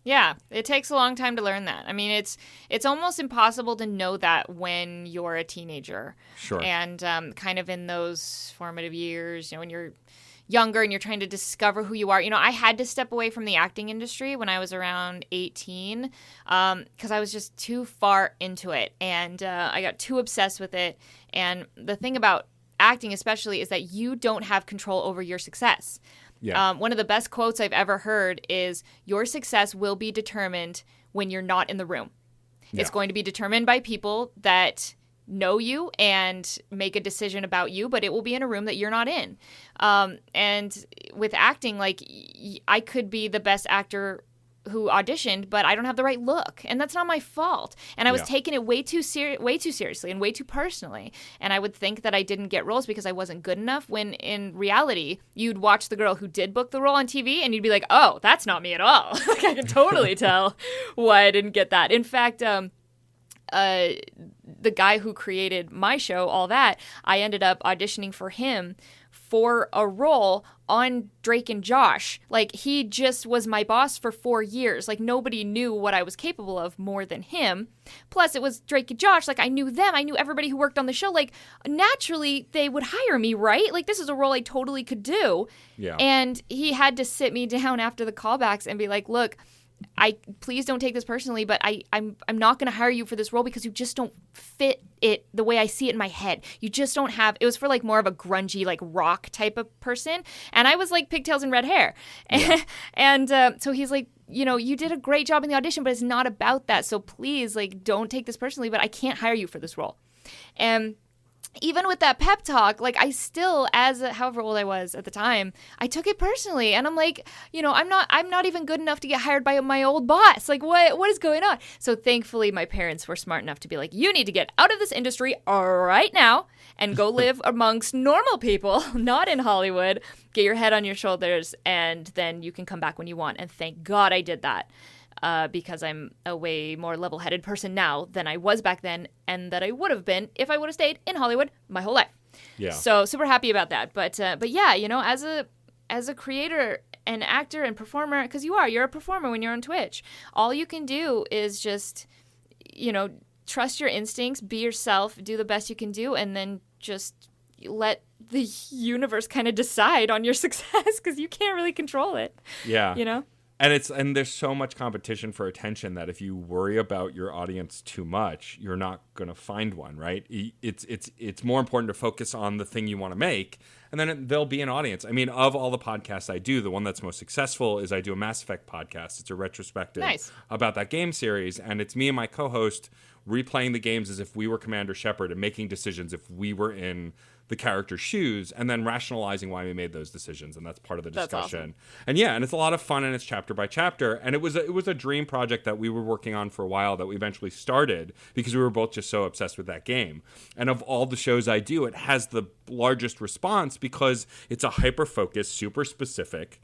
Yeah, it takes a long time to learn that. I mean, it's almost impossible to know that when you're a teenager. Sure. And kind of in those formative years, you know, when you're younger and you're trying to discover who you are. You know, I had to step away from the acting industry when I was around 18 because I was just too far into it. And I got too obsessed with it. And the thing about acting especially is that you don't have control over your success. Yeah. One of the best quotes I've ever heard is, your success will be determined when you're not in the room. Yeah. It's going to be determined by people that know you and make a decision about you, but it will be in a room that you're not in. And with acting, like, I could be the best actor who auditioned, but I don't have the right look, and that's not my fault. And I was taking it way too seriously and way too personally. And I would think that I didn't get roles because I wasn't good enough, when in reality, you'd watch the girl who did book the role on TV and you'd be like, oh, that's not me at all. Like, I can totally tell why I didn't get that. In fact, the guy who created my show, All That, I ended up auditioning for him for a role on Drake and Josh. Like, he just was my boss for 4 years. Like, nobody knew what I was capable of more than him. Plus, it was Drake and Josh. Like, I knew them. I knew everybody who worked on the show. Like, naturally, they would hire me, right? Like, this is a role I totally could do. Yeah. And he had to sit me down after the callbacks and be like, look, please don't take this personally, but I'm not going to hire you for this role because you just don't fit it the way I see it in my head. You just don't have, it was for like more of a grungy, like rock type of person. And I was like pigtails and red hair. Yeah. And so he's like, you know, you did a great job in the audition, but it's not about that. So please, like, don't take this personally, but I can't hire you for this role. And even with that pep talk, like I still, however old I was at the time, I took it personally, and I'm like, you know, I'm not even good enough to get hired by my old boss. Like, what is going on? So thankfully, my parents were smart enough to be like, you need to get out of this industry right now and go live amongst normal people, not in Hollywood. Get your head on your shoulders, and then you can come back when you want. And thank God I did that. Because I'm a way more level-headed person now than I was back then, and that I would have been if I would have stayed in Hollywood my whole life. Yeah. So super happy about that. But yeah, you know, as a creator and actor and performer, because you're a performer when you're on Twitch. All you can do is just, you know, trust your instincts, be yourself, do the best you can do, and then just let the universe kind of decide on your success, because you can't really control it. Yeah. You know. And there's so much competition for attention that if you worry about your audience too much, you're not going to find one, right? It's more important to focus on the thing you want to make, and then there'll be an audience. I mean, of all the podcasts I do, the one that's most successful is I do a Mass Effect podcast. It's a retrospective about that game series, and it's me and my co-host replaying the games as if we were Commander Shepard and making decisions if we were in the character's shoes, and then rationalizing why we made those decisions, and that's part of the discussion. Awesome. And yeah, and it's a lot of fun, and it's chapter by chapter, and it was a dream project that we were working on for a while that we eventually started because we were both just so obsessed with that game. And of all the shows I do, it has the largest response because it's a hyper-focused, super specific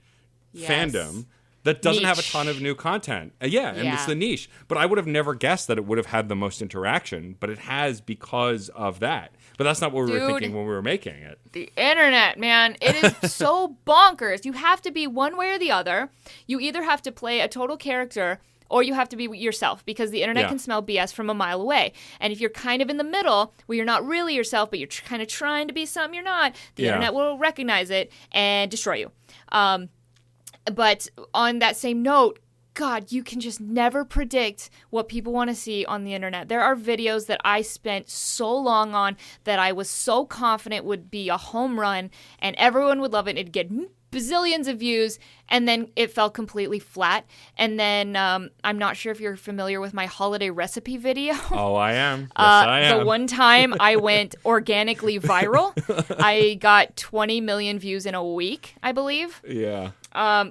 fandom that doesn't have a ton of new content. And it's the niche. But I would have never guessed that it would have had the most interaction, but it has because of that. But that's not what we were thinking when we were making it. The internet, man. It is so bonkers. You have to be one way or the other. You either have to play a total character or you have to be yourself, because the internet can smell BS from a mile away. And if you're kind of in the middle, where you're not really yourself, but you're kind of trying to be something you're not, the internet will recognize it and destroy you. But on that same note, God, you can just never predict what people want to see on the internet. There are videos that I spent so long on that I was so confident would be a home run and everyone would love it. It'd get bazillions of views, and then it fell completely flat. And then I'm not sure if you're familiar with my holiday recipe video. Oh, I am. Yes, I am. The one time I went organically viral, I got 20 million views in a week, I believe. Yeah.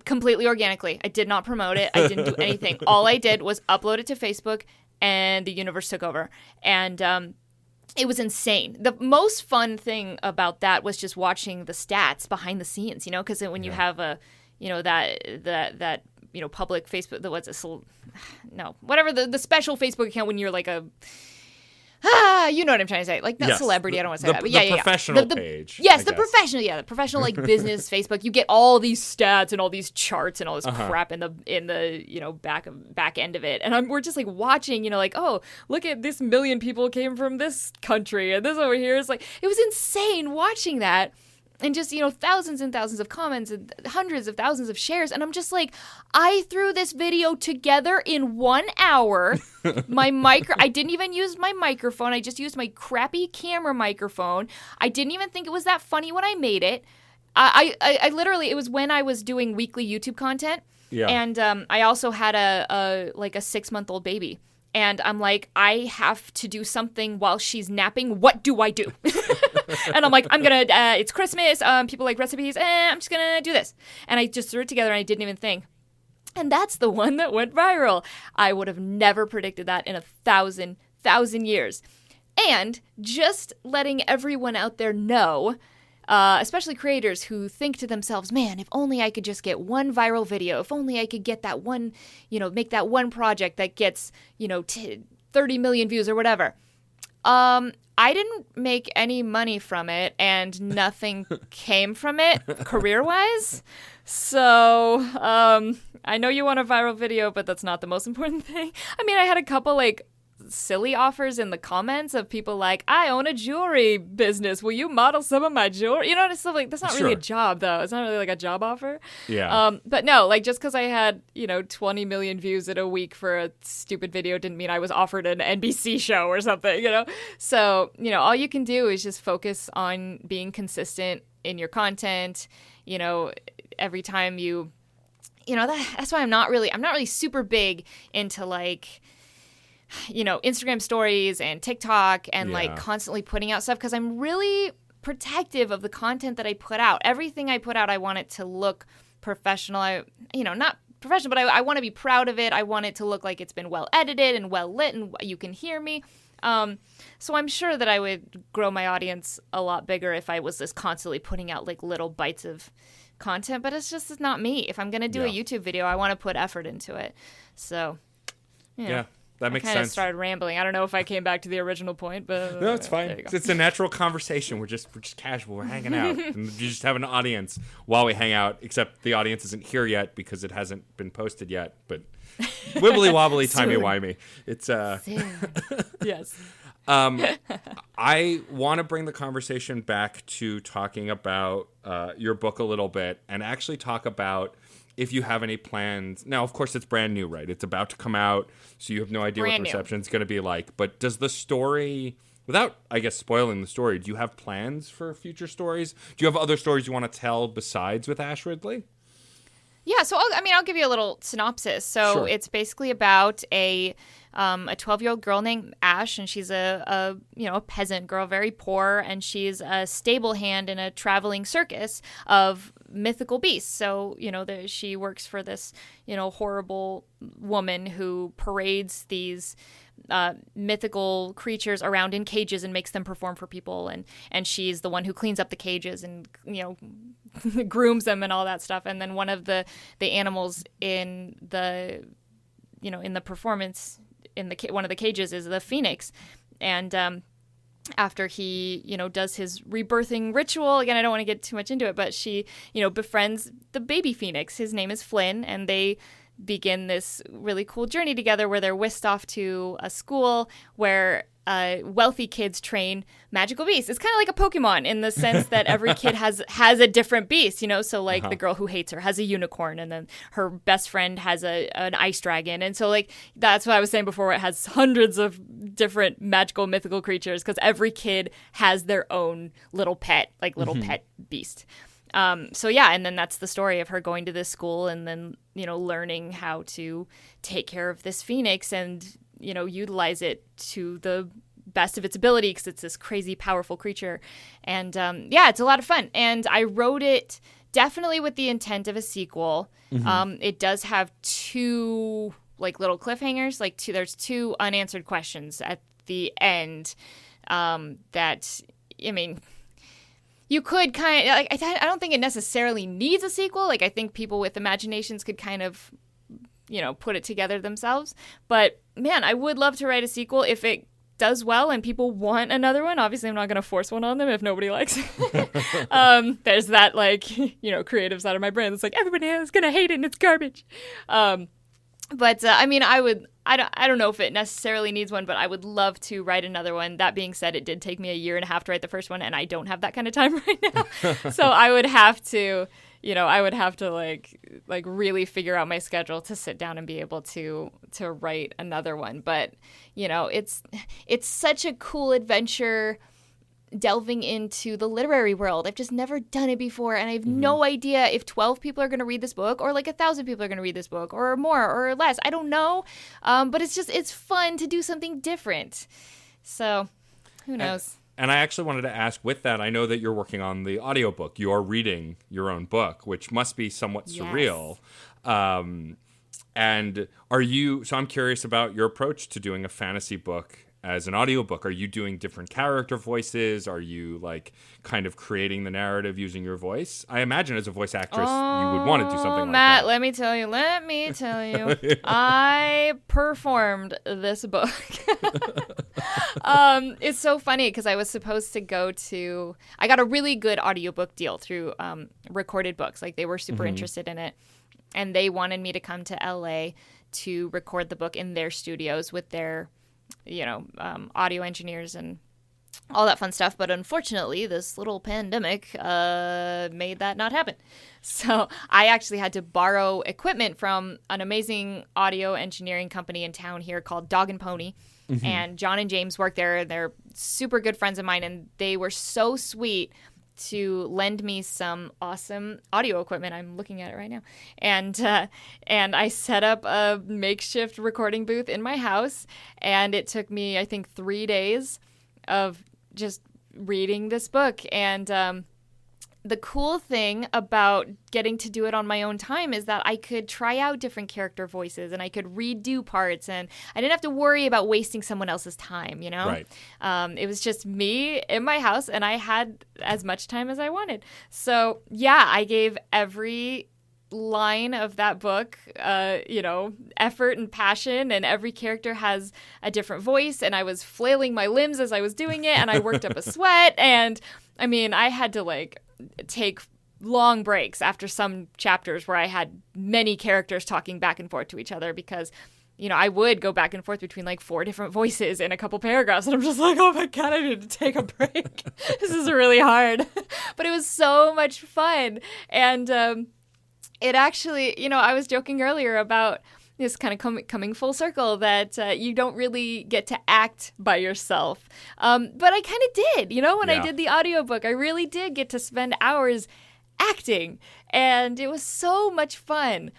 Completely organically. I did not promote it. I didn't do anything. All I did was upload it to Facebook, and the universe took over. And it was insane. The most fun thing about that was just watching the stats behind the scenes, you know, because when you have a, you know, that you know, public Facebook, whatever the special Facebook account when you're like a, you know what I'm trying to say, like not celebrity. I don't want to say that, but the professional page. Yes, the professional like business Facebook. You get all these stats and all these charts and all this crap in the you know back end of it, and we're just like watching, you know, like, oh, look at this million people came from this country and this over here is like, it was insane watching that. And just, you know, thousands and thousands of comments and hundreds of thousands of shares. And I'm just like, I threw this video together in 1 hour. I didn't even use my microphone. I just used my crappy camera microphone. I didn't even think it was that funny when I made it. I literally, it was when I was doing weekly YouTube content. Yeah. And I also had a 6-month-old baby. And I'm like, I have to do something while she's napping. What do I do? And I'm like, it's Christmas. People like recipes. I'm just going to do this. And I just threw it together and I didn't even think. And that's the one that went viral. I would have never predicted that in 1,000 years. And just letting everyone out there know, especially creators who think to themselves, man, if only I could just get one viral video, if only I could get that one, you know, make that one project that gets, you know, 30 million views or whatever. I didn't make any money from it, and nothing came from it career-wise. So I know you want a viral video, but that's not the most important thing. I mean, I had a couple like silly offers in the comments of people like, I own a jewelry business. Will you model some of my jewelry? You know, it's stuff like, that's not really a job, though. It's not really like a job offer. Yeah. But no, like, just because I had, 20 million views in a week for a stupid video didn't mean I was offered an NBC show or something, So, all you can do is just focus on being consistent in your content, every time you, that's why I'm not really super big into like, Instagram stories and TikTok and like constantly putting out stuff because I'm really protective of the content that I put out. Everything I put out, I want it to look professional. Not professional, but I want to be proud of it. I want it to look like it's been well edited and well lit and you can hear me. So I'm sure that I would grow my audience a lot bigger if I was just constantly putting out like little bites of content, but it's not me. If I'm going to do a YouTube video, I want to put effort into it. So, that makes sense. I kind of started rambling. I don't know if I came back to the original point, but no, it's fine. It's a natural conversation. We're just casual. We're hanging out, and you just have an audience while we hang out. Except the audience isn't here yet because it hasn't been posted yet. But wibbly wobbly, timey wimey. It's yes. I want to bring the conversation back to talking about your book a little bit, and actually talk about if you have any plans. Now, of course, it's brand new, right? It's about to come out, so you have no idea what the reception's going to be like. But does the story, without, I guess, spoiling the story, do you have plans for future stories? Do you have other stories you want to tell besides with Ash Ridley? Yeah, so I'll give you a little synopsis. So It's basically about a 12-year-old girl named Ash, and she's a peasant girl, very poor, and she's a stable hand in a traveling circus of mythical beasts. So, she works for this, horrible woman who parades these mythical creatures around in cages and makes them perform for people, and she's the one who cleans up the cages and grooms them and all that stuff. And then one of the animals in the performance in one of the cages is the phoenix, and after he does his rebirthing ritual, again, I don't want to get too much into it, but she befriends the baby phoenix. His name is Flynn, and they begin this really cool journey together where they're whisked off to a school where wealthy kids train magical beasts. It's kind of like a Pokemon in the sense that every kid has a different beast, so like the girl who hates her has a unicorn, and then her best friend has an ice dragon, and so like that's what I was saying before, it has hundreds of different magical mythical creatures because every kid has their own little pet, like little pet beast. And then that's the story of her going to this school and then, learning how to take care of this phoenix and, utilize it to the best of its ability because it's this crazy, powerful creature. And, it's a lot of fun. And I wrote it definitely with the intent of a sequel. It does have two, like, little cliffhangers. There's two unanswered questions at the end that, you could kind of, like, I don't think it necessarily needs a sequel. Like, I think people with imaginations could kind of, put it together themselves. But, man, I would love to write a sequel if it does well and people want another one. Obviously, I'm not going to force one on them if nobody likes it. There's that, like, creative side of my brain that's like, everybody is going to hate it and it's garbage. I don't know if it necessarily needs one, but I would love to write another one. That being said, it did take me a year and a half to write the first one, and I don't have that kind of time right now. So I would have to, like really figure out my schedule to sit down and be able to write another one. But, it's such a cool adventure delving into the literary world. I've just never done it before, and I have no idea if 12 people are going to read this book or like 1,000 people are going to read this book or more or less. I don't know, but it's fun to do something different. So who knows? And I actually wanted to ask, with that, I know that you're working on the audiobook. You are reading your own book, which must be somewhat surreal. And so I'm curious about your approach to doing a fantasy book as an audiobook. Are you doing different character voices? Are you like kind of creating the narrative using your voice? I imagine as a voice actress, you would want to do something like Matt, that. let me tell you, I performed this book. It's so funny because I was supposed to I got a really good audiobook deal through Recorded Books. Like, they were super interested in it, and they wanted me to come to LA to record the book in their studios with their audio engineers and all that fun stuff. But unfortunately, this little pandemic made that not happen. So I actually had to borrow equipment from an amazing audio engineering company in town here called Dog and Pony. Mm-hmm. And John and James work there. They're super good friends of mine, and they were so sweet to lend me some awesome audio equipment. I'm looking at it right now. And I set up a makeshift recording booth in my house, and it took me, I think, 3 days of just reading this book. And the cool thing about getting to do it on my own time is that I could try out different character voices, and I could redo parts, and I didn't have to worry about wasting someone else's time, you know? Right. It was just me in my house, and I had as much time as I wanted. So, yeah, I gave every line of that book, effort and passion, and every character has a different voice, and I was flailing my limbs as I was doing it, and I worked up a sweat, and I mean, I had to take long breaks after some chapters where I had many characters talking back and forth to each other because, I would go back and forth between 4 different voices in a couple paragraphs, and I'm just like, oh my God, I need to take a break. This is really hard. But it was so much fun. And it actually, I was joking earlier about this kind of coming full circle that you don't really get to act by yourself. But I kind of did, when I did the audiobook, I really did get to spend hours acting, and it was so much fun.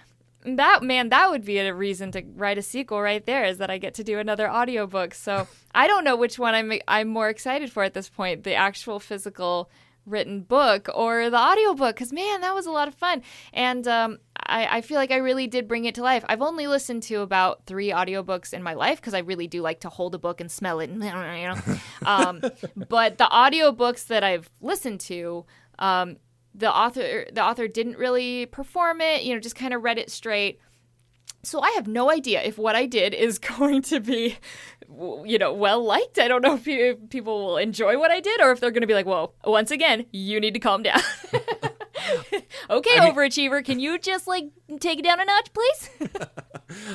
That would be a reason to write a sequel right there, is that I get to do another audiobook. So I don't know which one I'm more excited for at this point, the actual physical written book or the audiobook, because man, that was a lot of fun. And I feel like I really did bring it to life. I've only listened to about 3 audiobooks in my life because I really do like to hold a book and smell it, but the audiobooks that I've listened to, the author didn't really perform it, just kind of read it straight. So I have no idea if what I did is going to be, well liked. I don't know if people will enjoy what I did, or if they're going to be like, whoa, once again, you need to calm down. Okay, overachiever, can you just take it down a notch, please?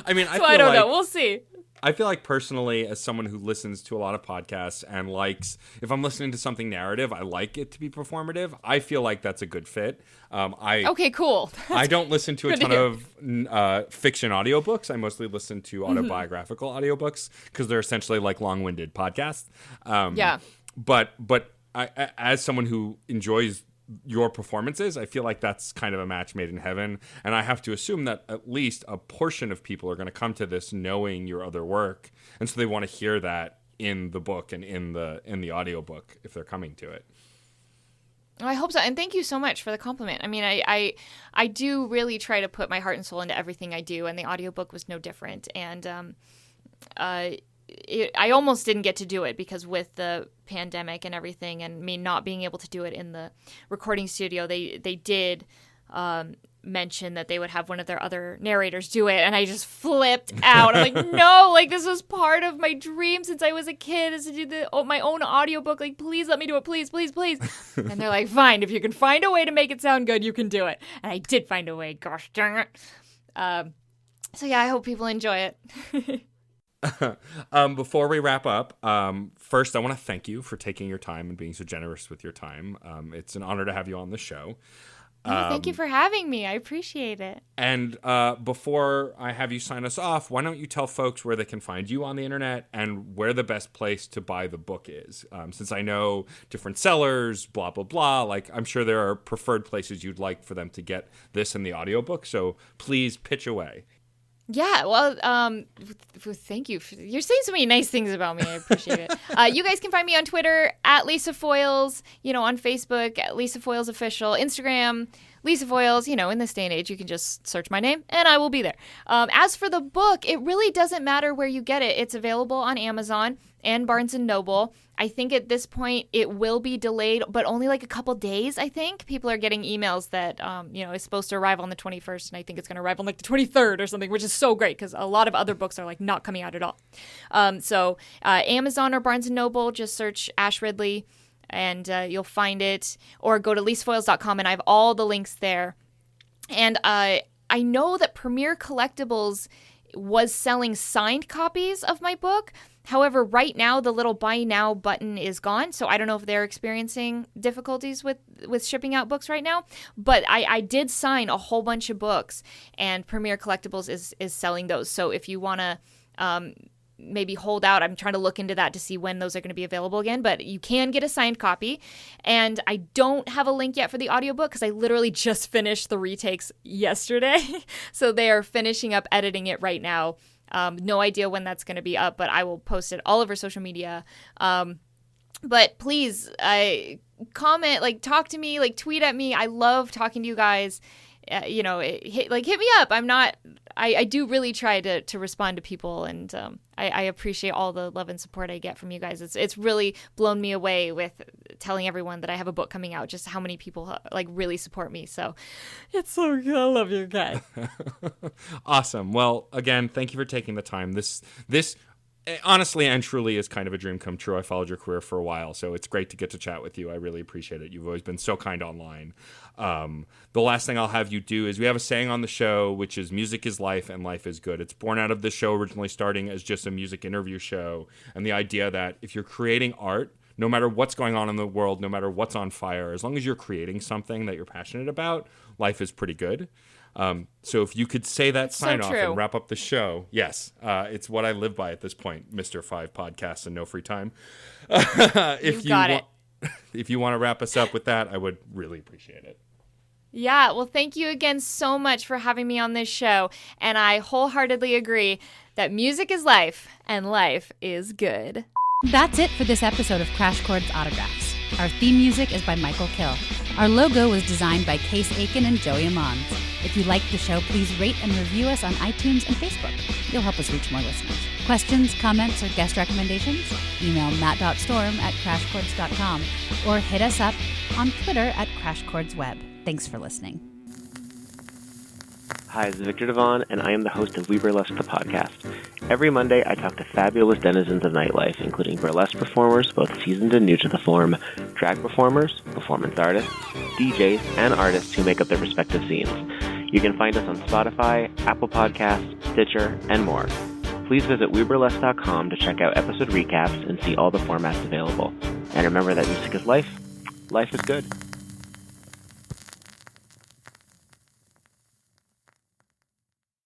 I don't know. We'll see. I feel like personally, as someone who listens to a lot of podcasts and likes, if I'm listening to something narrative, I like it to be performative. I feel like that's a good fit. Okay, cool. I don't listen to a ton of fiction audiobooks. I mostly listen to autobiographical audiobooks because they're essentially like long-winded podcasts. But I, as someone who enjoys your performances, I feel like that's kind of a match made in heaven, and I have to assume that at least a portion of people are going to come to this knowing your other work, and so they want to hear that in the book and in the audiobook if they're coming to it. I hope so, and thank you so much for the compliment. I mean, I do really try to put my heart and soul into everything I do, and the audiobook was no different. And I almost didn't get to do it because with the pandemic and everything, and me not being able to do it in the recording studio, they did mention that they would have one of their other narrators do it, and I just flipped out. I'm like, no, this was part of my dream since I was a kid, is to do my own audiobook. Please let me do it, please, please, please. And they're like, fine, if you can find a way to make it sound good, you can do it. And I did find a way, gosh darn it. So yeah, I hope people enjoy it. Before we wrap up, first I want to thank you for taking your time and being so generous with your time. It's an honor to have you on the show. Thank you for having me. I appreciate it. And before I have you sign us off, why don't you tell folks where they can find you on the internet and where the best place to buy the book is? Since I know different sellers, blah, blah, blah, I'm sure there are preferred places you'd like for them to get this in the audiobook. So please pitch away. Yeah, well, thank you. You're saying so many nice things about me. I appreciate it. You guys can find me on Twitter at Lisa Foyles, on Facebook at Lisa Foyles Official, Instagram, Lisa Foyles. In this day and age, you can just search my name and I will be there. As for the book, it really doesn't matter where you get it. It's available on Amazon and Barnes & Noble. I think at this point it will be delayed, but only a couple days, I think. People are getting emails that, it's supposed to arrive on the 21st, and I think it's going to arrive on the 23rd or something, which is so great because a lot of other books are not coming out at all. So Amazon or Barnes & Noble, just search Ash Ridley and you'll find it, or go to lisafoyles.com and I have all the links there. And I know that Premier Collectibles was selling signed copies of my book, However, right now, the little buy now button is gone. So I don't know if they're experiencing difficulties with shipping out books right now. But I did sign a whole bunch of books, and Premier Collectibles is selling those. So if you want to maybe hold out, I'm trying to look into that to see when those are going to be available again. But you can get a signed copy. And I don't have a link yet for the audiobook because I literally just finished the retakes yesterday. So they are finishing up editing it right now. No idea when that's going to be up, but I will post it all over social media. But please, comment, like, talk to me, like, tweet at me. I love talking to you guys. Hit me up. I do really try to respond to people, and I appreciate all the love and support I get from you guys. It's really blown me away with telling everyone that I have a book coming out, just how many people like really support me. So it's so good. I love you guys. Awesome. Well, again, thank you for taking the time. This honestly and truly is kind of a dream come true. I followed your career for a while, so it's great to get to chat with you. I really appreciate it. You've always been so kind online. The last thing I'll have you do is we have a saying on the show, which is music is life and life is good. It's born out of the show originally starting as just a music interview show, and the idea that if you're creating art, no matter what's going on in the world, no matter what's on fire, as long as you're creating something that you're passionate about, life is pretty good. So if you could say that sign off and wrap up the show. Yes, it's what I live by at this point, Mr. 5 Podcasts and No Free Time. If you want to wrap us up with that, I would really appreciate it. Yeah, well, thank you again so much for having me on this show. And I wholeheartedly agree that music is life and life is good. That's it for this episode of Crash Chords Autographs. Our theme music is by Michael Kill. Our logo was designed by Case Aiken and Joey Amons. If you liked the show, please rate and review us on iTunes and Facebook. You'll help us reach more listeners. Questions, comments, or guest recommendations? Email matt.storm@crashchords.com or hit us up on Twitter @CrashChordsWeb. Thanks for listening. Hi, this is Victor Devon, and I am the host of We Burlesque, the podcast. Every Monday, I talk to fabulous denizens of nightlife, including burlesque performers, both seasoned and new to the form, drag performers, performance artists, DJs, and artists who make up their respective scenes. You can find us on Spotify, Apple Podcasts, Stitcher, and more. Please visit weburlesque.com to check out episode recaps and see all the formats available. And remember that music is life. Life is good.